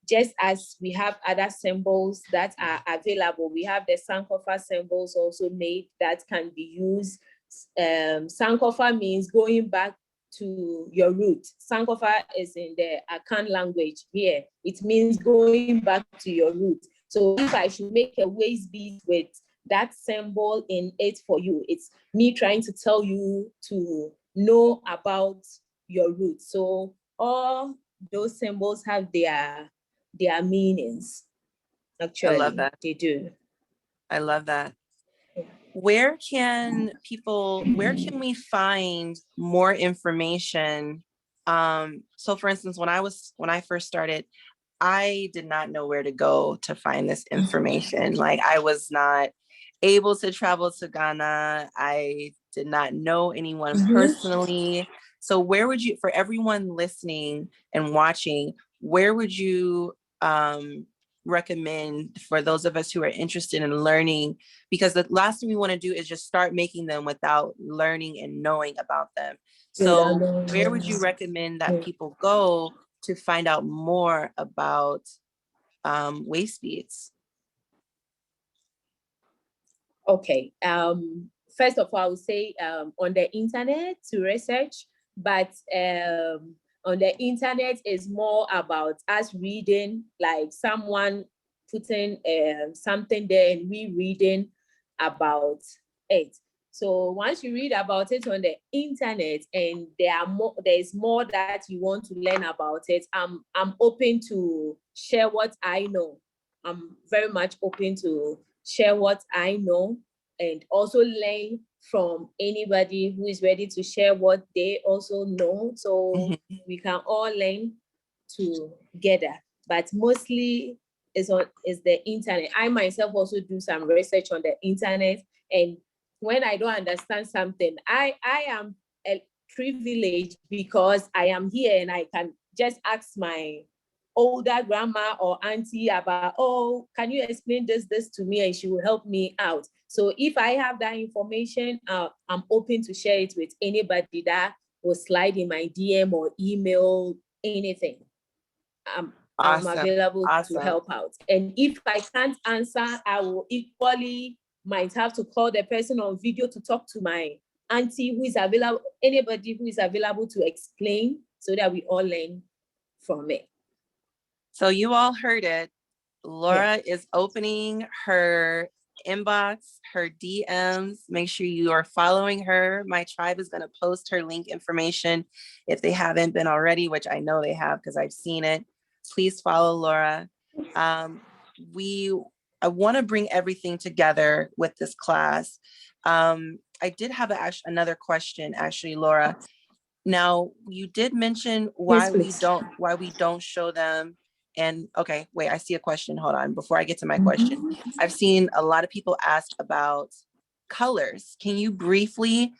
Just as we have other symbols that are available, we have the Sankofa symbols also made that can be used. Sankofa means going back to your root. Sankofa is in the Akan language here. It means going back to your root. So if I should make a waist bead with that symbol in it for you, it's me trying to tell you to know about your root. So all those symbols have their meanings. Actually, I love that. They do. I love that. Where can we find more information? So for instance, when I first started, I did not know where to go to find this information. Like I was not able to travel to Ghana. I did not know anyone personally. So where would you, for everyone listening and watching, where would you recommend for those of us who are interested in learning? Because the last thing we want to do is just start making them without learning and knowing about them. So where would you recommend that people go to find out more about waist beads? Okay. First of all, I would say on the internet to research, but on the internet is more about us reading, like someone putting something there and rereading about it. So once you read about it on the internet and there's more that you want to learn about it, I'm open to share what I know. I'm very much open to share what I know and also learn from anybody who is ready to share what they also know. So we can all learn together, but mostly is the internet. I myself also do some research on the internet, and when I don't understand something, I am privileged because I am here and I can just ask my older grandma or auntie about, oh, can you explain this to me, and she will help me out. So if I have that information, I'm open to share it with anybody that will slide in my DM or email, anything. I'm available to help out. And if I can't answer, I will equally might have to call the person on video to talk to my auntie who is available, anybody who is available to explain, so that we all learn from it. So you all heard it. Laura is opening her inbox, her DMs. Make sure you are following her. My tribe is going to post her link information if they haven't been already, which I know they have because I've seen it. Please follow Laura. I want to bring everything together with this class. I did have another question, actually, Laura. Now, you did mention why we don't show them. And okay, wait, I see a question. Hold on. Before I get to my question, I've seen a lot of people ask about colors. Can you briefly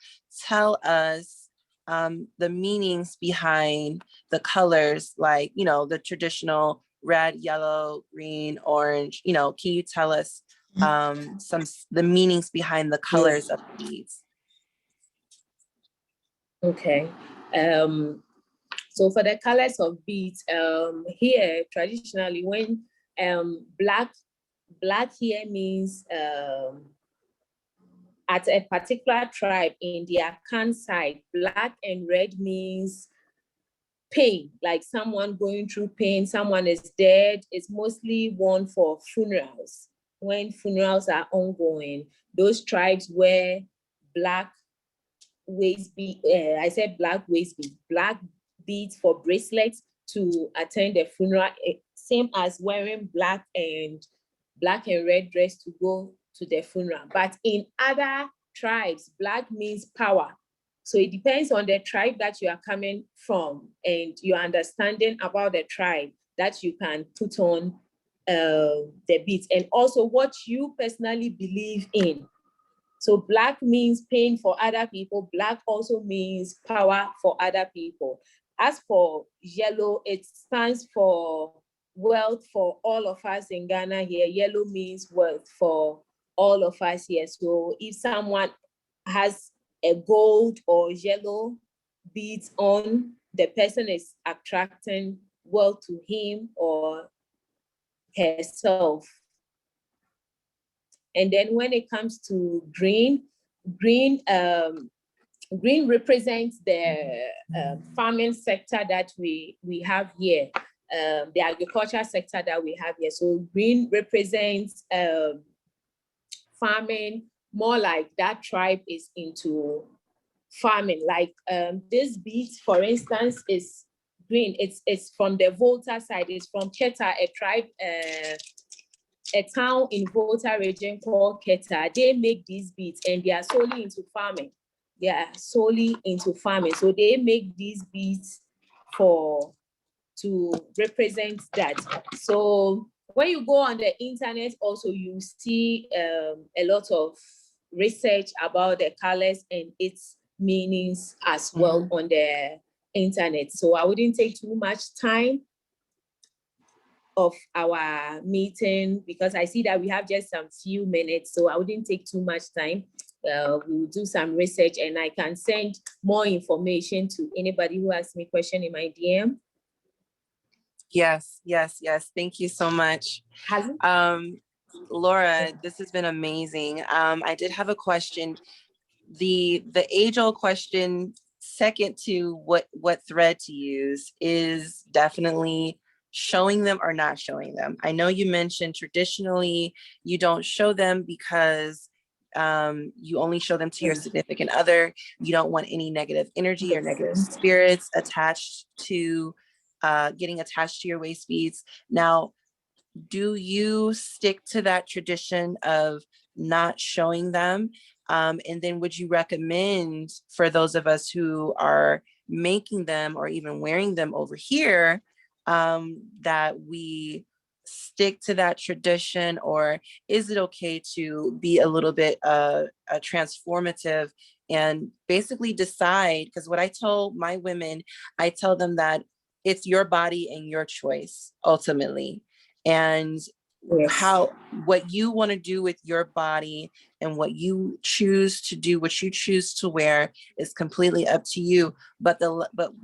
tell us the meanings behind the colors, like, you know, the traditional red, yellow, green, orange, you know, can you tell us the meanings behind the colors of beads? Okay. So for the colors of beads, here traditionally, when black here means at a particular tribe in the Akan side, black and red means pain, like someone going through pain, someone is dead. It's mostly worn for funerals. When funerals are ongoing, those tribes wear black waist bead, I said black waist bead, black beads for bracelets to attend the funeral, same as wearing black and red dress to go to the funeral. But in other tribes, black means power. So it depends on the tribe that you are coming from and your understanding about the tribe that you can put on the beads, and also what you personally believe in. So black means pain for other people. Black also means power for other people. As for yellow, it stands for wealth for all of us in Ghana here. Yellow means wealth for all of us here. So if someone has a gold or yellow beads on, the person is attracting wealth to him or herself. And then when it comes to green represents the farming sector that we have here, the agriculture sector that we have here. So green represents farming, more like that tribe is into farming. Like this bead, for instance, is green. It's from the Volta side. It's from Keta, a tribe, a town in Volta region called Keta. They make these beads and they are solely into farming. So they make these beads to represent that. So when you go on the internet, also you see a lot of research about the colors and its meanings as well on the internet. So I wouldn't take too much time of our meeting because I see that we have just some few minutes, so I wouldn't take too much time. We'll do some research and I can send more information to anybody who asks me a question in my DM. Yes. Thank you so much. Laura, this has been amazing. I did have a question. The age-old question, second to what thread to use, is definitely showing them or not showing them. I know you mentioned traditionally you don't show them because you only show them to your significant other. You don't want any negative energy or negative spirits attached to getting attached to your waist beads. Now, do you stick to that tradition of not showing them? And then would you recommend for those of us who are making them or even wearing them over here, that we stick to that tradition, or is it okay to be a little bit transformative and basically decide? Because what I told my women, I tell them that it's your body and your choice ultimately. And what you want to do with your body and what you choose to do, what you choose to wear, is completely up to you. But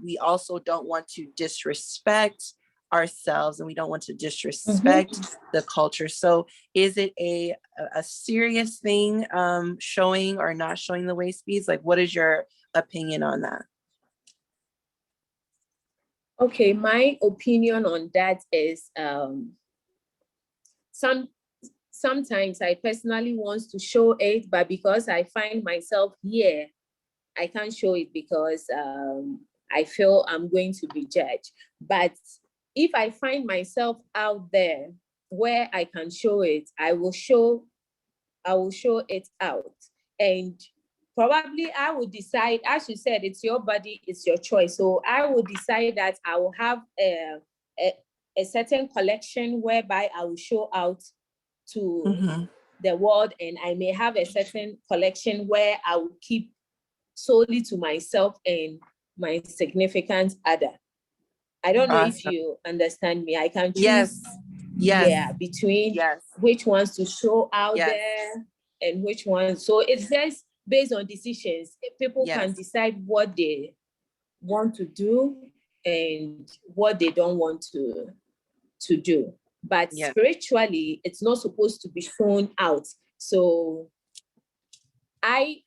we also don't want to disrespect ourselves, and we don't want to disrespect the culture. So is it a serious thing, showing or not showing the waist beads? Like, what is your opinion on that? Okay, my opinion on that is sometimes I personally want to show it, but because I find myself here, I can't show it because I feel I'm going to be judged. But if I find myself out there where I can show it, I will show it out. And probably I will decide, as you said, it's your body, it's your choice. So I will decide that I will have a certain collection whereby I will show out to the world, and I may have a certain collection where I will keep solely to myself and my significant other. I don't know if you understand me. I can choose between which ones to show out there and which ones. So it's just based on decisions. People can decide what they want to do and what they don't want to do. But spiritually, it's not supposed to be shown out. So I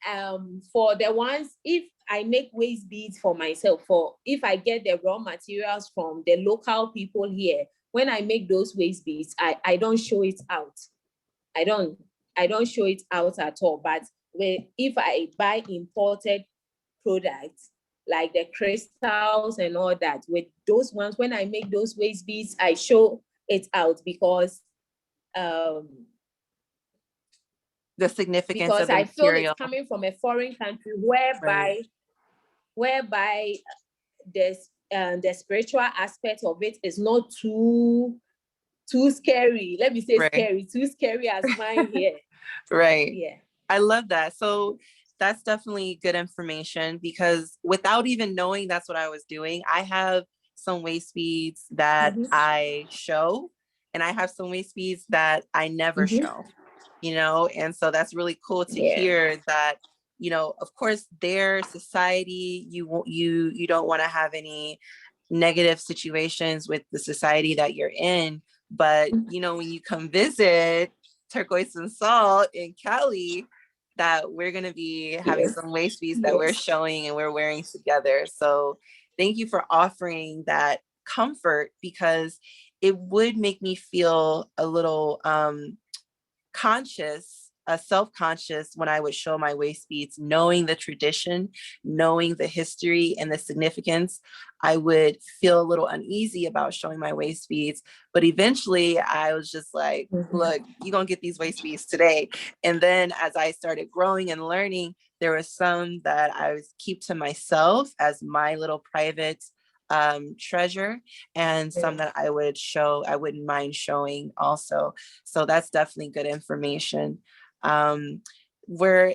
for the ones, if I make waist beads for myself, if I get the raw materials from the local people here, when I make those waist beads, I don't show it out. I don't show it out at all. But if I buy imported products like the crystals and all that, with those ones, when I make those waist beads, I show it out because the significance of the I feel material. it's coming from a foreign country whereby the spiritual aspect of it is not too scary. Let me say scary, too scary as mine here. Right. Yeah. I love that. So that's definitely good information, because without even knowing that's what I was doing, I have some waist beads that I show, and I have some waist beads that I never show, you know? And so that's really cool to hear that, you know, of course, their society, you don't want to have any negative situations with the society that you're in. But, you know, when you come visit Turquoise and Salt in Cali, that we're going to be having some waist beads that we're showing and we're wearing together. So thank you for offering that comfort, because it would make me feel a little self-conscious when I would show my waist beads, knowing the tradition, knowing the history and the significance. I would feel a little uneasy about showing my waist beads, but eventually I was just like, look, you're gonna get these waist beads today. And then as I started growing and learning, there were some that I would keep to myself as my little private treasure, and some that I wouldn't mind showing also. So that's definitely good information. Were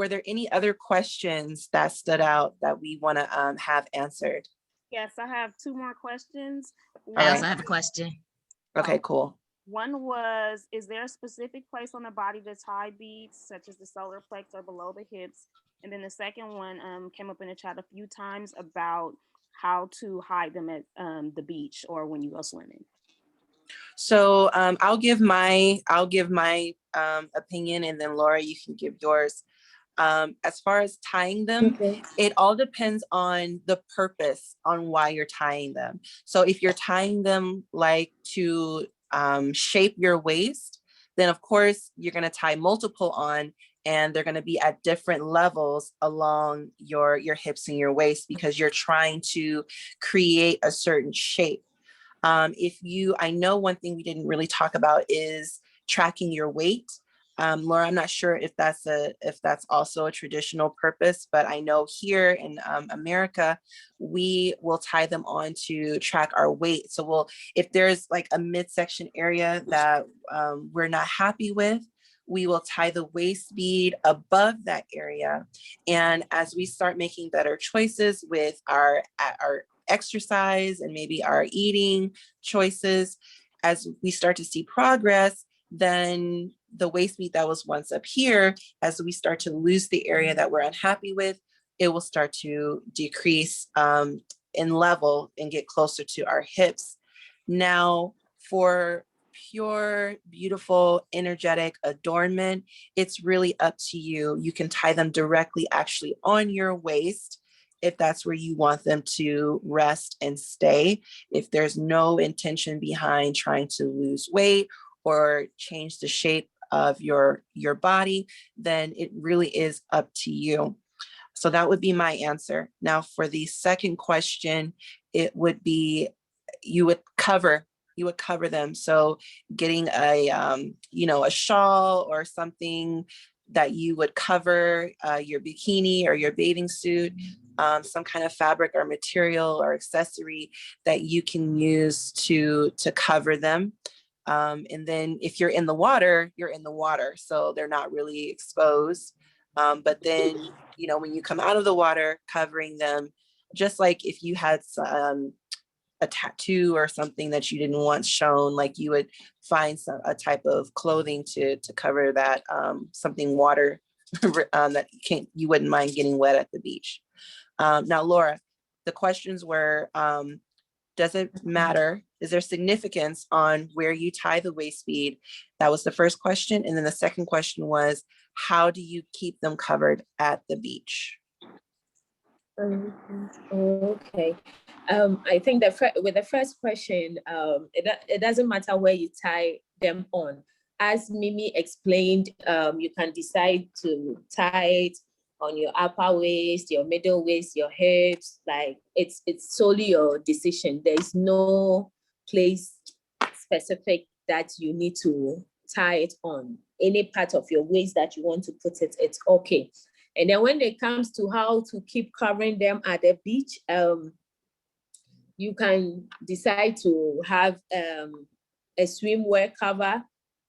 there any other questions that stood out that we want to have answered? Yes, I have two more questions. I also have a question. Okay, cool. One was, is there a specific place on the body to tie beads, such as the solar plex or below the hips? And then the second one came up in the chat a few times about how to hide them at the beach or when you go swimming. So I'll give my opinion, and then Laura, you can give yours. As far as tying them, it all depends on the purpose on why you're tying them. So if you're tying them like to shape your waist, then of course you're going to tie multiple on, and they're going to be at different levels along your hips and your waist, because you're trying to create a certain shape. I know one thing we didn't really talk about is tracking your weight. Laura, I'm not sure if that's also a traditional purpose, but I know here in America, we will tie them on to track our weight. So if there's like a midsection area that we're not happy with, we will tie the waist bead above that area. And as we start making better choices with our exercise and maybe our eating choices, as we start to see progress, then the waist bead that was once up here, as we start to lose the area that we're unhappy with, it will start to decrease in level and get closer to our hips. Now, for pure, beautiful, energetic adornment, it's really up to you. You can tie them directly actually on your waist if that's where you want them to rest and stay. If there's no intention behind trying to lose weight or change the shape of your body, then it really is up to you. So that would be my answer. Now for the second question, it would be you would cover them. So getting a a shawl or something that you would cover your bikini or your bathing suit, some kind of fabric or material or accessory that you can use to cover them. And then if you're in the water, you're in the water, so they're not really exposed. But then, when you come out of the water, covering them, just like if you had a tattoo or something that you didn't want shown, like you would find a type of clothing to cover that, something water that you wouldn't mind getting wet at the beach. Now, Laura, the questions were, does it matter? Is there significance on where you tie the waist bead? That was the first question. And then the second question was, how do you keep them covered at the beach? Okay. I think with the first question, it doesn't matter where you tie them on. As Mimi explained, you can decide to tie it on your upper waist, your middle waist, your hips. Like it's solely your decision. There is no place specific that you need to tie it on. Any part of your waist that you want to put it, it's okay. And then when it comes to how to keep covering them at the beach, you can decide to have a swimwear cover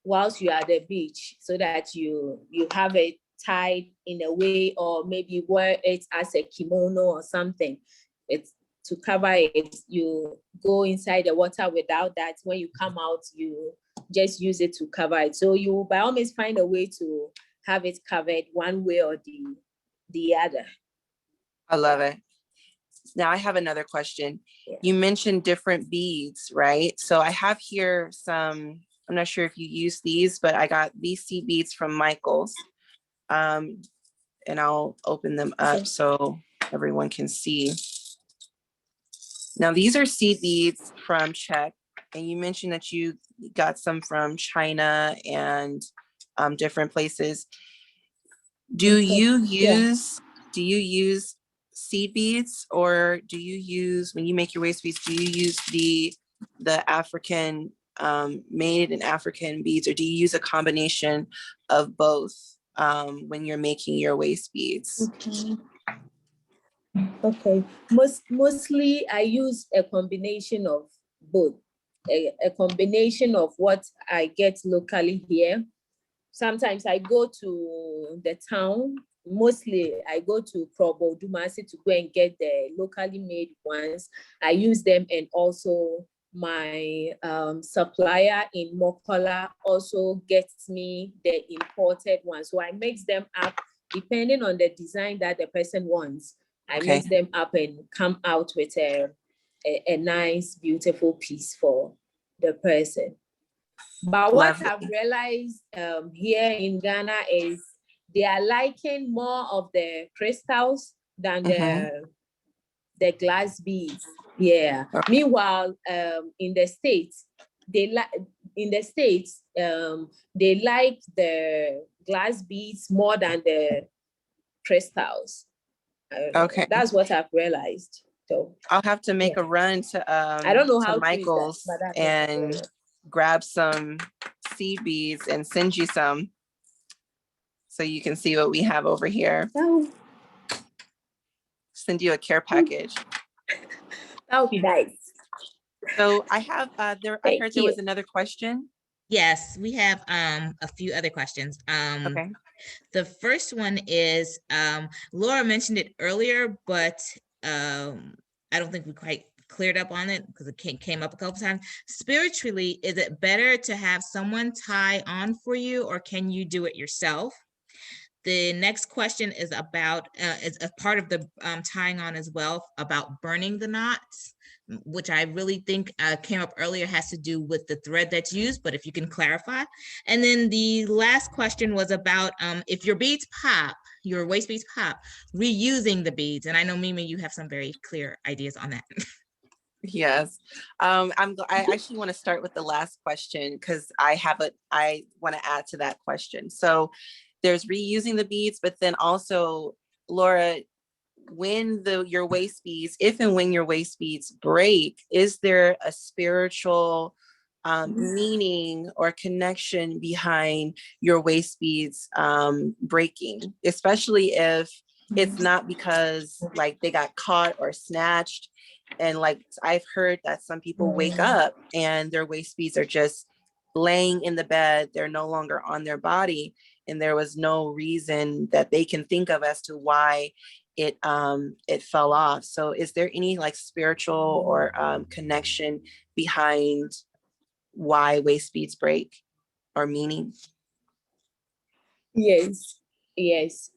whilst you're at the beach, so that you have it tied in a way, or maybe wear it as a kimono or something. It's to cover it. You go inside the water without that. When you come out, you just use it to cover it. So you by all means find a way to have it covered one way or the other. I love it. Now I have another question. Yeah. You mentioned different beads, right? So I have here some, I'm not sure if you use these, but I got these seed beads from Michael's. And I'll open them up so everyone can see. Now these are seed beads from Czech, and you mentioned that you got some from China and different places. Do you use seed beads, or do you use, when you make your waist beads, do you use the African made in African beads, or do you use a combination of both when you're making your waist beads? Okay. Mostly I use a combination of both. A combination of what I get locally here. Sometimes I go to the town. Mostly I go to Probo Dumasi to go and get the locally made ones. I use them, and also my supplier in Mokola also gets me the imported ones. So I mix them up depending on the design that the person wants. I mix them up and come out with a nice, beautiful piece for the person. But what I've realized here in Ghana is they are liking more of the crystals than the glass beads. Yeah. Meanwhile, in the States, they like the glass beads more than the crystals. Okay, that's what I've realized. So I'll have to make a run to I don't know how Michael's and grab some seed beads and send you some, so you can see what we have over here. Oh. Send you a care package. That would be nice. So I have I heard there was another question. Yes, we have a few other questions. Okay. The first one is, Laura mentioned it earlier, but I don't think we quite cleared up on it because it came up a couple times. Spiritually, is it better to have someone tie on for you, or can you do it yourself? The next question is about, is a part of the tying on as well, about burning the knots, which I really think came up earlier, has to do with the thread that's used, but if you can clarify. And then the last question was about if your beads pop, your waist beads pop, reusing the beads. And I know, Mimi, you have some very clear ideas on that. Yes. I actually want to start with the last question because I want to add to that question. So there's reusing the beads, but then also, Laura, when your waist beads, if and when your waist beads break, is there a spiritual meaning or connection behind your waist beads breaking, especially if it's not because like they got caught or snatched? And like I've heard that some people wake up and their waist beads are just laying in the bed, they're no longer on their body, and there was no reason that they can think of as to why it fell off. So is there any like spiritual or connection behind why waist beads break or meaning? Yes, yes.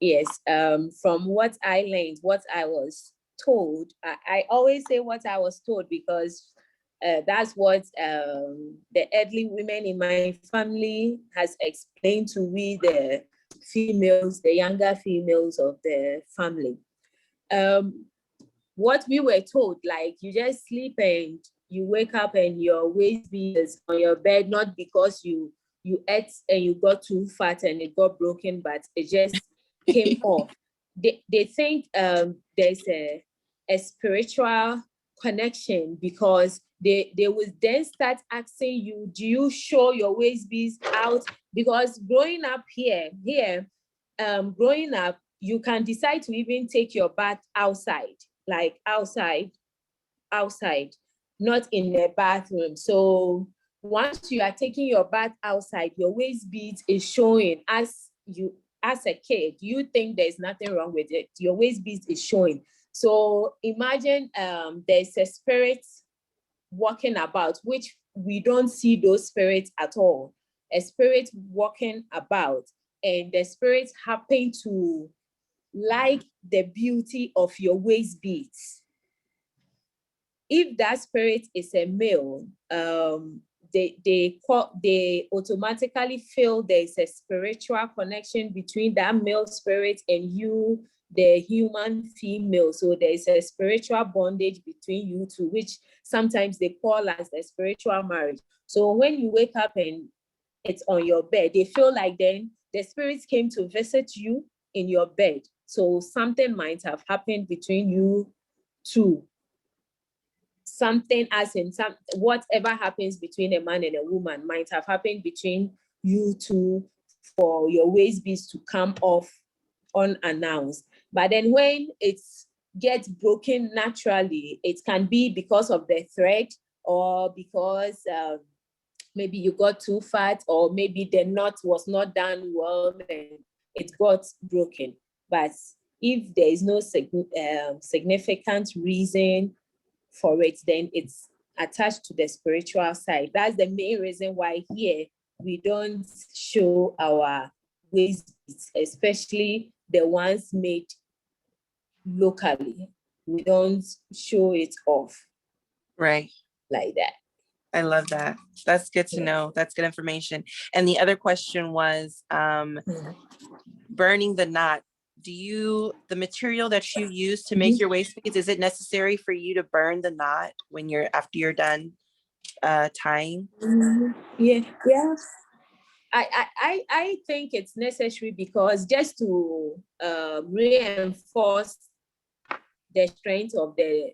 From what I learned, what I was told, I always say what I was told because that's what the elderly women in my family has explained to we, the females, the younger females of the family. What we were told, like you just sleep and you wake up and your waist bead is on your bed, not because you ate and you got too fat and it got broken, but it just came off. They think there's a spiritual connection because they would then start asking you, do you show your waist beads out? Because growing up growing up, you can decide to even take your bath outside, like outside, not in a bathroom. So once you are taking your bath outside, your waist beads is showing. As a kid, you think there's nothing wrong with it. Your waist beads is showing. So imagine there's a spirit walking about, which we don't see those spirits at all. A spirit walking about, and the spirits happen to like the beauty of your waist beads. If that spirit is a male, they automatically feel there's a spiritual connection between that male spirit and you, the human female. So there's a spiritual bondage between you two, which sometimes they call as the spiritual marriage. So when you wake up and it's on your bed, they feel like then the spirits came to visit you in your bed. So something might have happened between you two. Something as in whatever happens between a man and a woman might have happened between you two for your waist beads to come off unannounced. But then when it gets broken naturally, it can be because of the thread or because maybe you got too fat, or maybe the knot was not done well and it got broken. But if there is no significant reason for it, then it's attached to the spiritual side. That's the main reason why here we don't show our waist beads, especially the ones made locally. We don't show it off. Right. Like that. I love that. That's good to know. That's good information. And the other question was burning the knot. The material that you use to make your waist beads, is it necessary for you to burn the knot when after you're done tying? Yeah. I think it's necessary because just to reinforce the strength of the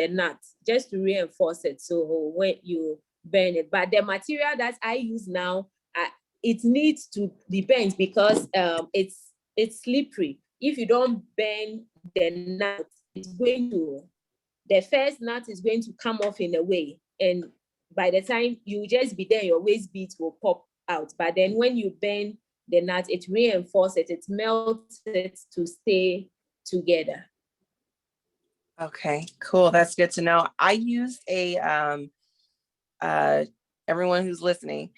knot, just to reinforce it. So when you burn it, but the material that I use now, it needs to depend because it's slippery. If you don't burn the knot, the first knot is going to come off in a way, and by the time you just be there, your waist beads will pop out. But then when you burn the knot, it reinforces it melts it to stay together. Okay, cool. That's good to know. I used everyone who's listening,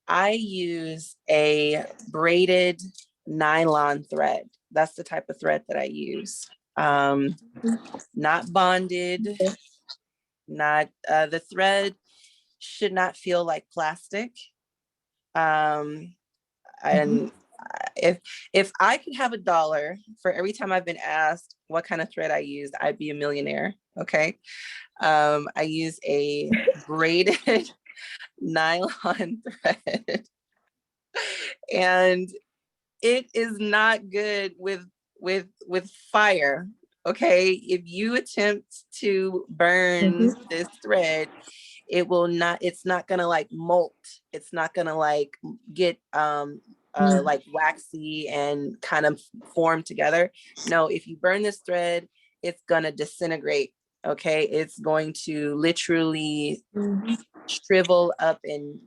I use a braided nylon thread. That's the type of thread that I use. Not bonded, the thread should not feel like plastic. And if I could have $1 for every time I've been asked what kind of thread I used, I'd be a millionaire. Okay. I use a braided nylon thread, and it is not good with fire. Okay. If you attempt to burn this thread, it's not gonna like molt. It's not gonna like get like waxy and kind of form together. No, if you burn this thread, it's gonna disintegrate. Okay, it's going to literally shrivel up and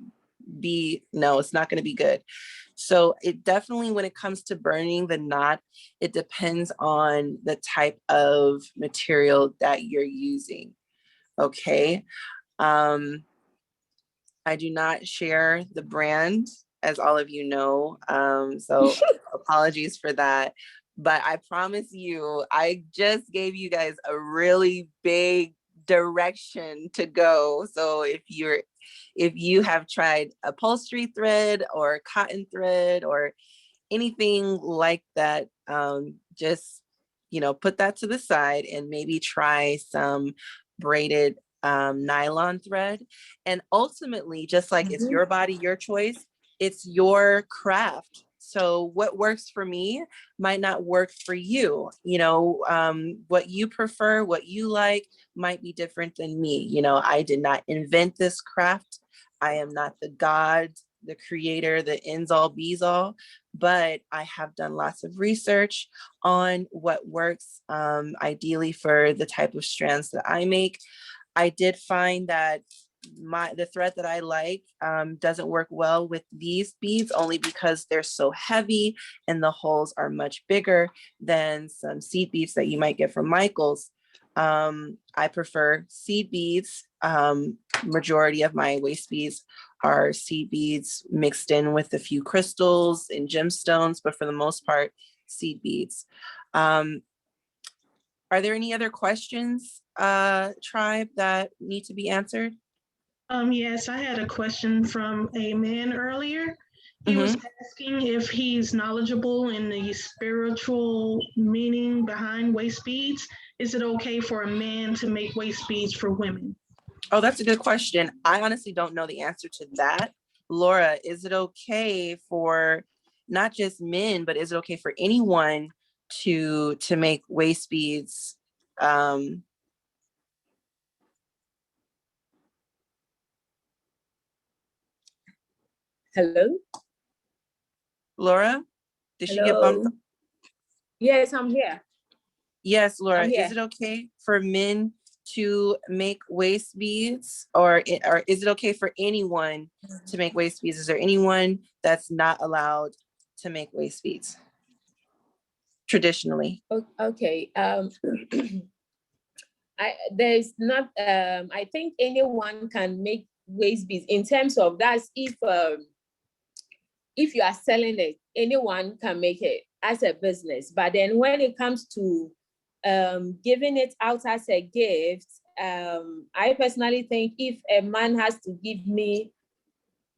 no, it's not going to be good. So it definitely, when it comes to burning the knot, it depends on the type of material that you're using. Okay. I do not share the brand, as all of you know. So apologies for that. But I promise you, I just gave you guys a really big direction to go. So if you have tried upholstery thread or cotton thread or anything like that, just, put that to the side and maybe try some braided nylon thread. And ultimately, just like it's your body, your choice, it's your craft. So what works for me might not work for you. What you prefer, what you like might be different than me. I did not invent this craft. I am not the God, the creator, the ends all bees all, but I have done lots of research on what works ideally for the type of strands that I make. I did find that the thread that I like doesn't work well with these beads, only because they're so heavy and the holes are much bigger than some seed beads that you might get from Michael's. I prefer seed beads. Majority of my waist beads are seed beads mixed in with a few crystals and gemstones, but for the most part, seed beads. Are there any other questions, tribe, that need to be answered? Yes, I had a question from a man earlier. He was asking if he's knowledgeable in the spiritual meaning behind waist beads. Is it okay for a man to make waist beads for women? Oh, that's a good question. I honestly don't know the answer to that. Laura, is it okay for not just men, but is it okay for anyone to make waist beads? Hello? Laura, did she get Hello? bumped? Yes, I'm here. Yes, Laura, I'm here. is it okay for men to make waist beads, or is it okay for anyone to make waist beads? Is there anyone that's not allowed to make waist beads traditionally? Okay. I think anyone can make waist beads in terms of that's if you are selling it, anyone can make it as a business. But then when it comes to giving it out as a gift, I personally think if a man has to give me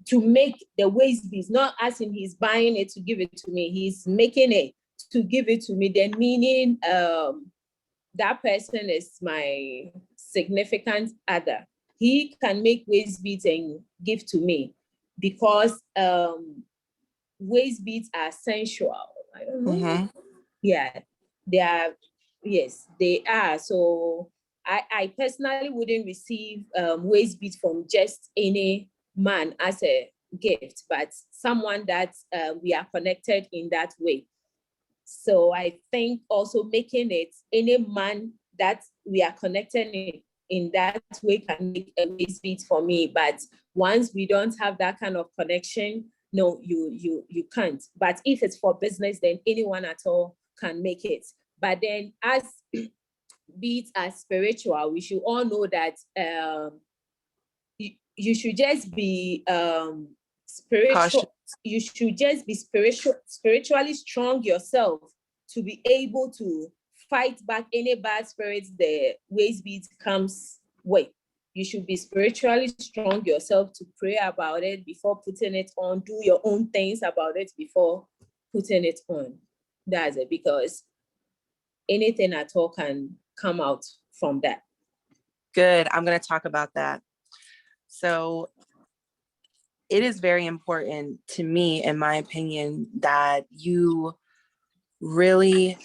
to make the waist beads, not as in he's buying it to give it to me, he's making it to give it to me, then meaning that person is my significant other. He can make waist beads and give to me because waist beads are sensual. I don't know. Yeah, they are. Yes, they are. So I personally wouldn't receive waist beads from just any man as a gift, but someone that we are connected in that way. So I think also making it any man that we are connected in that way can make a waist bead for me. But once we don't have that kind of connection, no, you can't. But if it's for business, then anyone at all can make it. But then as beads are spiritual, we should all know that you should just be spiritual. Cautious. You should just be spiritually strong yourself to be able to fight back any bad spirits the waist beads comes with. You should be spiritually strong yourself to pray about it before putting it on, do your own things about it before putting it on. That's it, because anything at all can come out from that. Good. I'm going to talk about that. So it is very important to me, in my opinion, that you really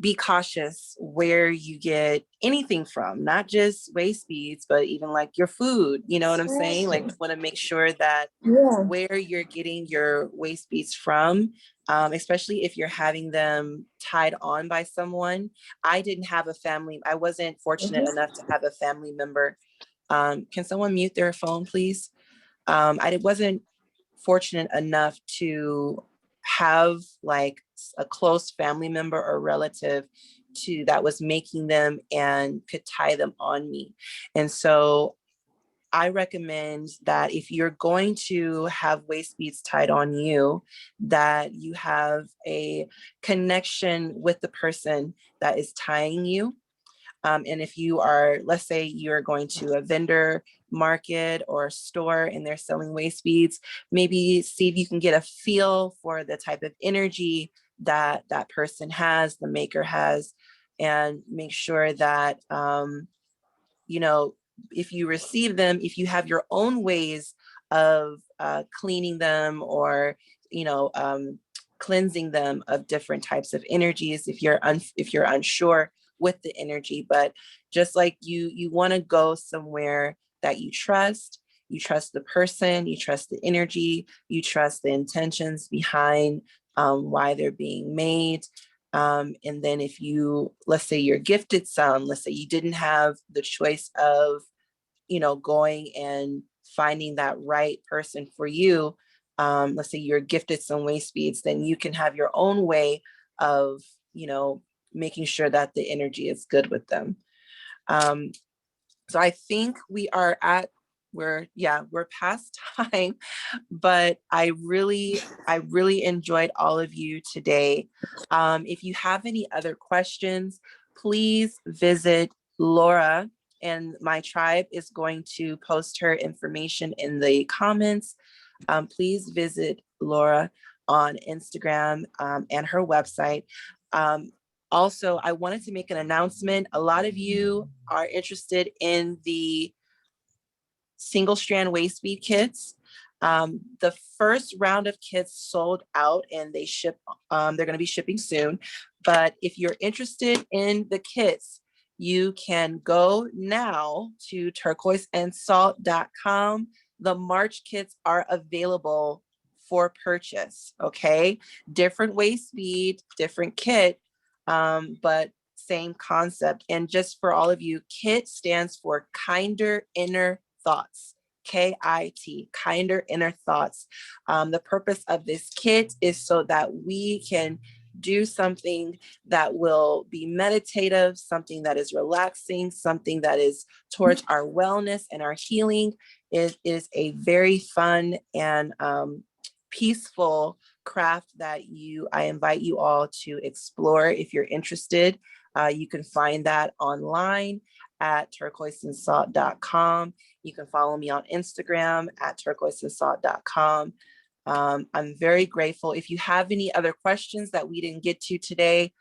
be cautious where you get anything from, not just waist beads, but even like your food, you know what I'm saying? Like, want to make sure that where you're getting your waist beads from, especially if you're having them tied on by someone. I wasn't fortunate enough to have a family member. Can someone mute their phone, please? I wasn't fortunate enough to have like a close family member or relative that was making them and could tie them on me. And so I recommend that if you're going to have waist beads tied on you, that you have a connection with the person that is tying you. And if you are, let's say you're going to a vendor market or a store and they're selling waist beads, maybe see if you can get a feel for the type of energy that that person has, the maker has, and make sure that, you know, if you receive them, if you have your own ways of cleaning them or, you know, cleansing them of different types of energies, if you're unsure with the energy. But just like you want to go somewhere that you trust the person, you trust the energy, you trust the intentions behind why they're being made. And then if you, let's say you're gifted some, let's say you didn't have the choice of, you know, going and finding that right person for you. Let's say you're gifted some waist beads, then you can have your own way of, you know, making sure that the energy is good with them. So I think we're past time, but I really enjoyed all of you today. If you have any other questions, please visit Laura, and my tribe is going to post her information in the comments. Please visit Laura on Instagram and her website. Also, I wanted to make an announcement. A lot of you are interested in the single strand waist bead kits. The first round of kits sold out and they ship, they're going to be shipping soon. But if you're interested in the kits, you can go now to turquoiseandsalt.com. The March kits are available for purchase. Okay. Different waist bead, different kit, but same concept. And just for all of you, KIT stands for Kinder Inner Thoughts. KIT, Kinder Inner Thoughts. The purpose of this kit is so that we can do something that will be meditative, something that is relaxing, something that is towards our wellness and our healing. It is a very fun and peaceful craft that I invite you all to explore if you're interested. You can find that online at turquoiseandsalt.com. You can follow me on Instagram at turquoiseandsalt.com. I'm very grateful. If you have any other questions that we didn't get to today,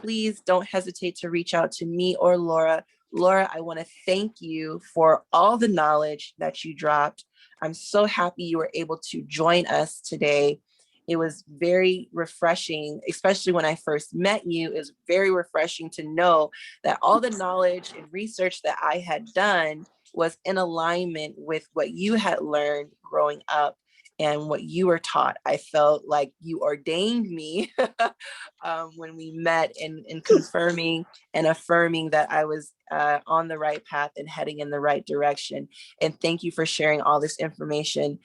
please don't hesitate to reach out to me or Laura. Laura, I want to thank you for all the knowledge that you dropped. I'm so happy you were able to join us today. It was very refreshing, especially when I first met you. It was very refreshing to know that all the knowledge and research that I had done was in alignment with what you had learned growing up and what you were taught. I felt like you ordained me when we met in confirming and affirming that I was on the right path and heading in the right direction. And thank you for sharing all this information,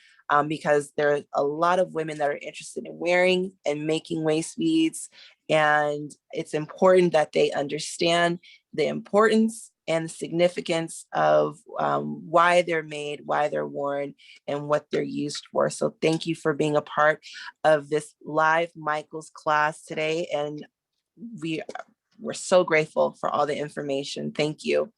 because there are a lot of women that are interested in wearing and making waist beads. And it's important that they understand the importance and the significance of why they're made, why they're worn, and what they're used for. So thank you for being a part of this live Michael's class today. And we're so grateful for all the information. Thank you.